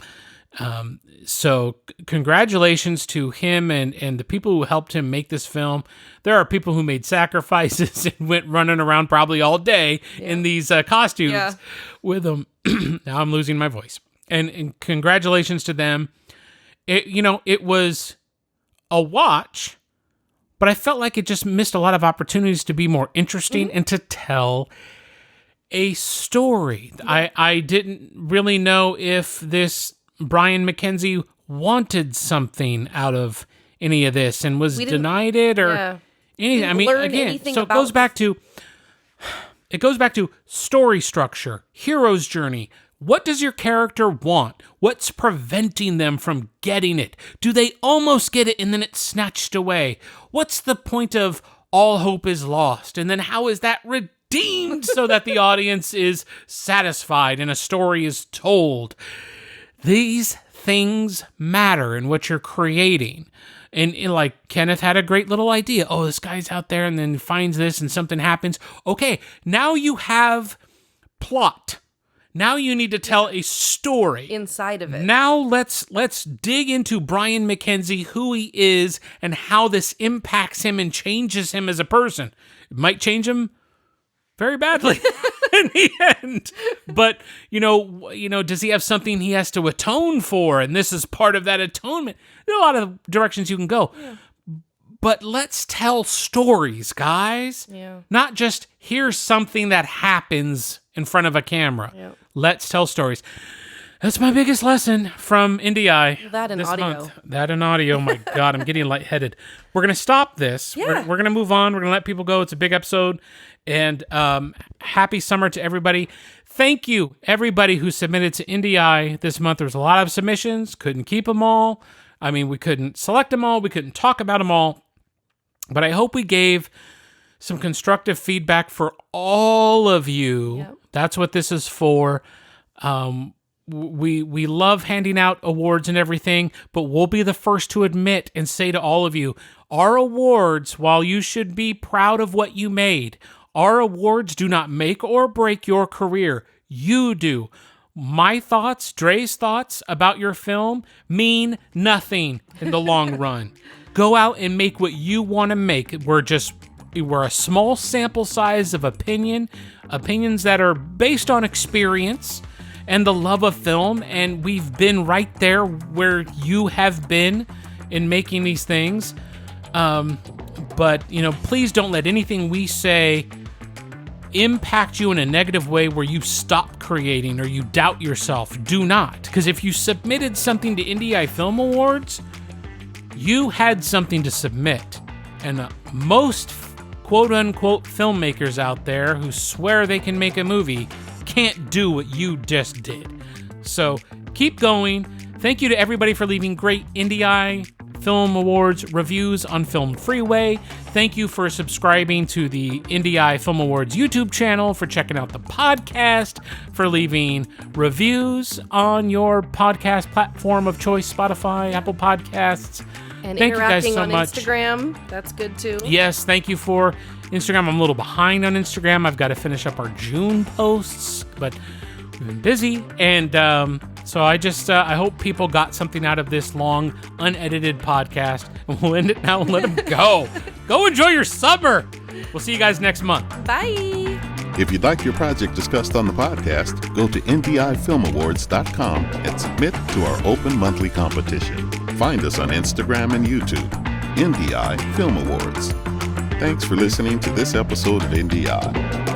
So congratulations to him and the people who helped him make this film. There are people who made sacrifices and went running around probably all day in these costumes with him. Now I'm losing my voice. And congratulations to them. It was a watch, but I felt like it just missed a lot of opportunities to be more interesting and to tell a story. I didn't really know if this Brian McKenzie wanted something out of any of this and was denied it or anything. I mean, again, so it goes back to story structure, hero's journey. What does your character want? What's preventing them from getting it? Do they almost get it and then it's snatched away? What's the point of all hope is lost? And then how is that redeemed so that the audience is satisfied and a story is told? These things matter in what you're creating. And like Kenneth had a great little idea. Oh, this guy's out there and then finds this and something happens. Okay, now you have plot. Now you need to tell a story inside of it. Now let's dig into Brian McKenzie, who he is and how this impacts him and changes him as a person. It might change him very badly in the end. But, does he have something he has to atone for? And this is part of that atonement. There are a lot of directions you can go. Yeah. But let's tell stories, guys. Yeah. Not just here's something that happens in front of a camera. Yep. Let's tell stories. That's my biggest lesson from IndieEye. That and audio. Month. That and audio. My God, I'm getting lightheaded. We're going to stop this. Yeah. We're going to move on. We're going to let people go. It's a big episode. And happy summer to everybody. Thank you, everybody who submitted to IndieEye this month. There was a lot of submissions. Couldn't keep them all. I mean, we couldn't select them all. We couldn't talk about them all. But I hope we gave some constructive feedback for all of you. Yep. That's what this is for. We love handing out awards and everything, but we'll be the first to admit and say to all of you, our awards, while you should be proud of what you made, our awards do not make or break your career. You do. My thoughts, Dre's thoughts about your film mean nothing in the long run. Go out and make what you want to make. We're just we're a small sample size of opinions that are based on experience and the love of film, and we've been right there where you have been in making these things. But, please don't let anything we say impact you in a negative way where you stop creating or you doubt yourself. Do not. Because if you submitted something to IndieEye Film Awards, you had something to submit. And most quote-unquote filmmakers out there who swear they can make a movie can't do what you just did. So keep going. Thank you to everybody for leaving great IndieEye Film Awards reviews on Film Freeway. Thank you for subscribing to the IndieEye Film Awards YouTube channel, for checking out the podcast, for leaving reviews on your podcast platform of choice, Spotify, Apple Podcasts. And thank interacting you guys so on much. Instagram. That's good too. Yes, thank you for Instagram. I'm a little behind on Instagram. I've got to finish up our June posts, but we've been busy. And so I hope people got something out of this long, unedited podcast. We'll end it now and let them go. Go enjoy your summer. We'll see you guys next month. Bye. If you'd like your project discussed on the podcast, go to IndieEyeFilmAwards.com and submit to our open monthly competition. Find us on Instagram and YouTube, IndieEye Film Awards. Thanks for listening to this episode of IndieEye.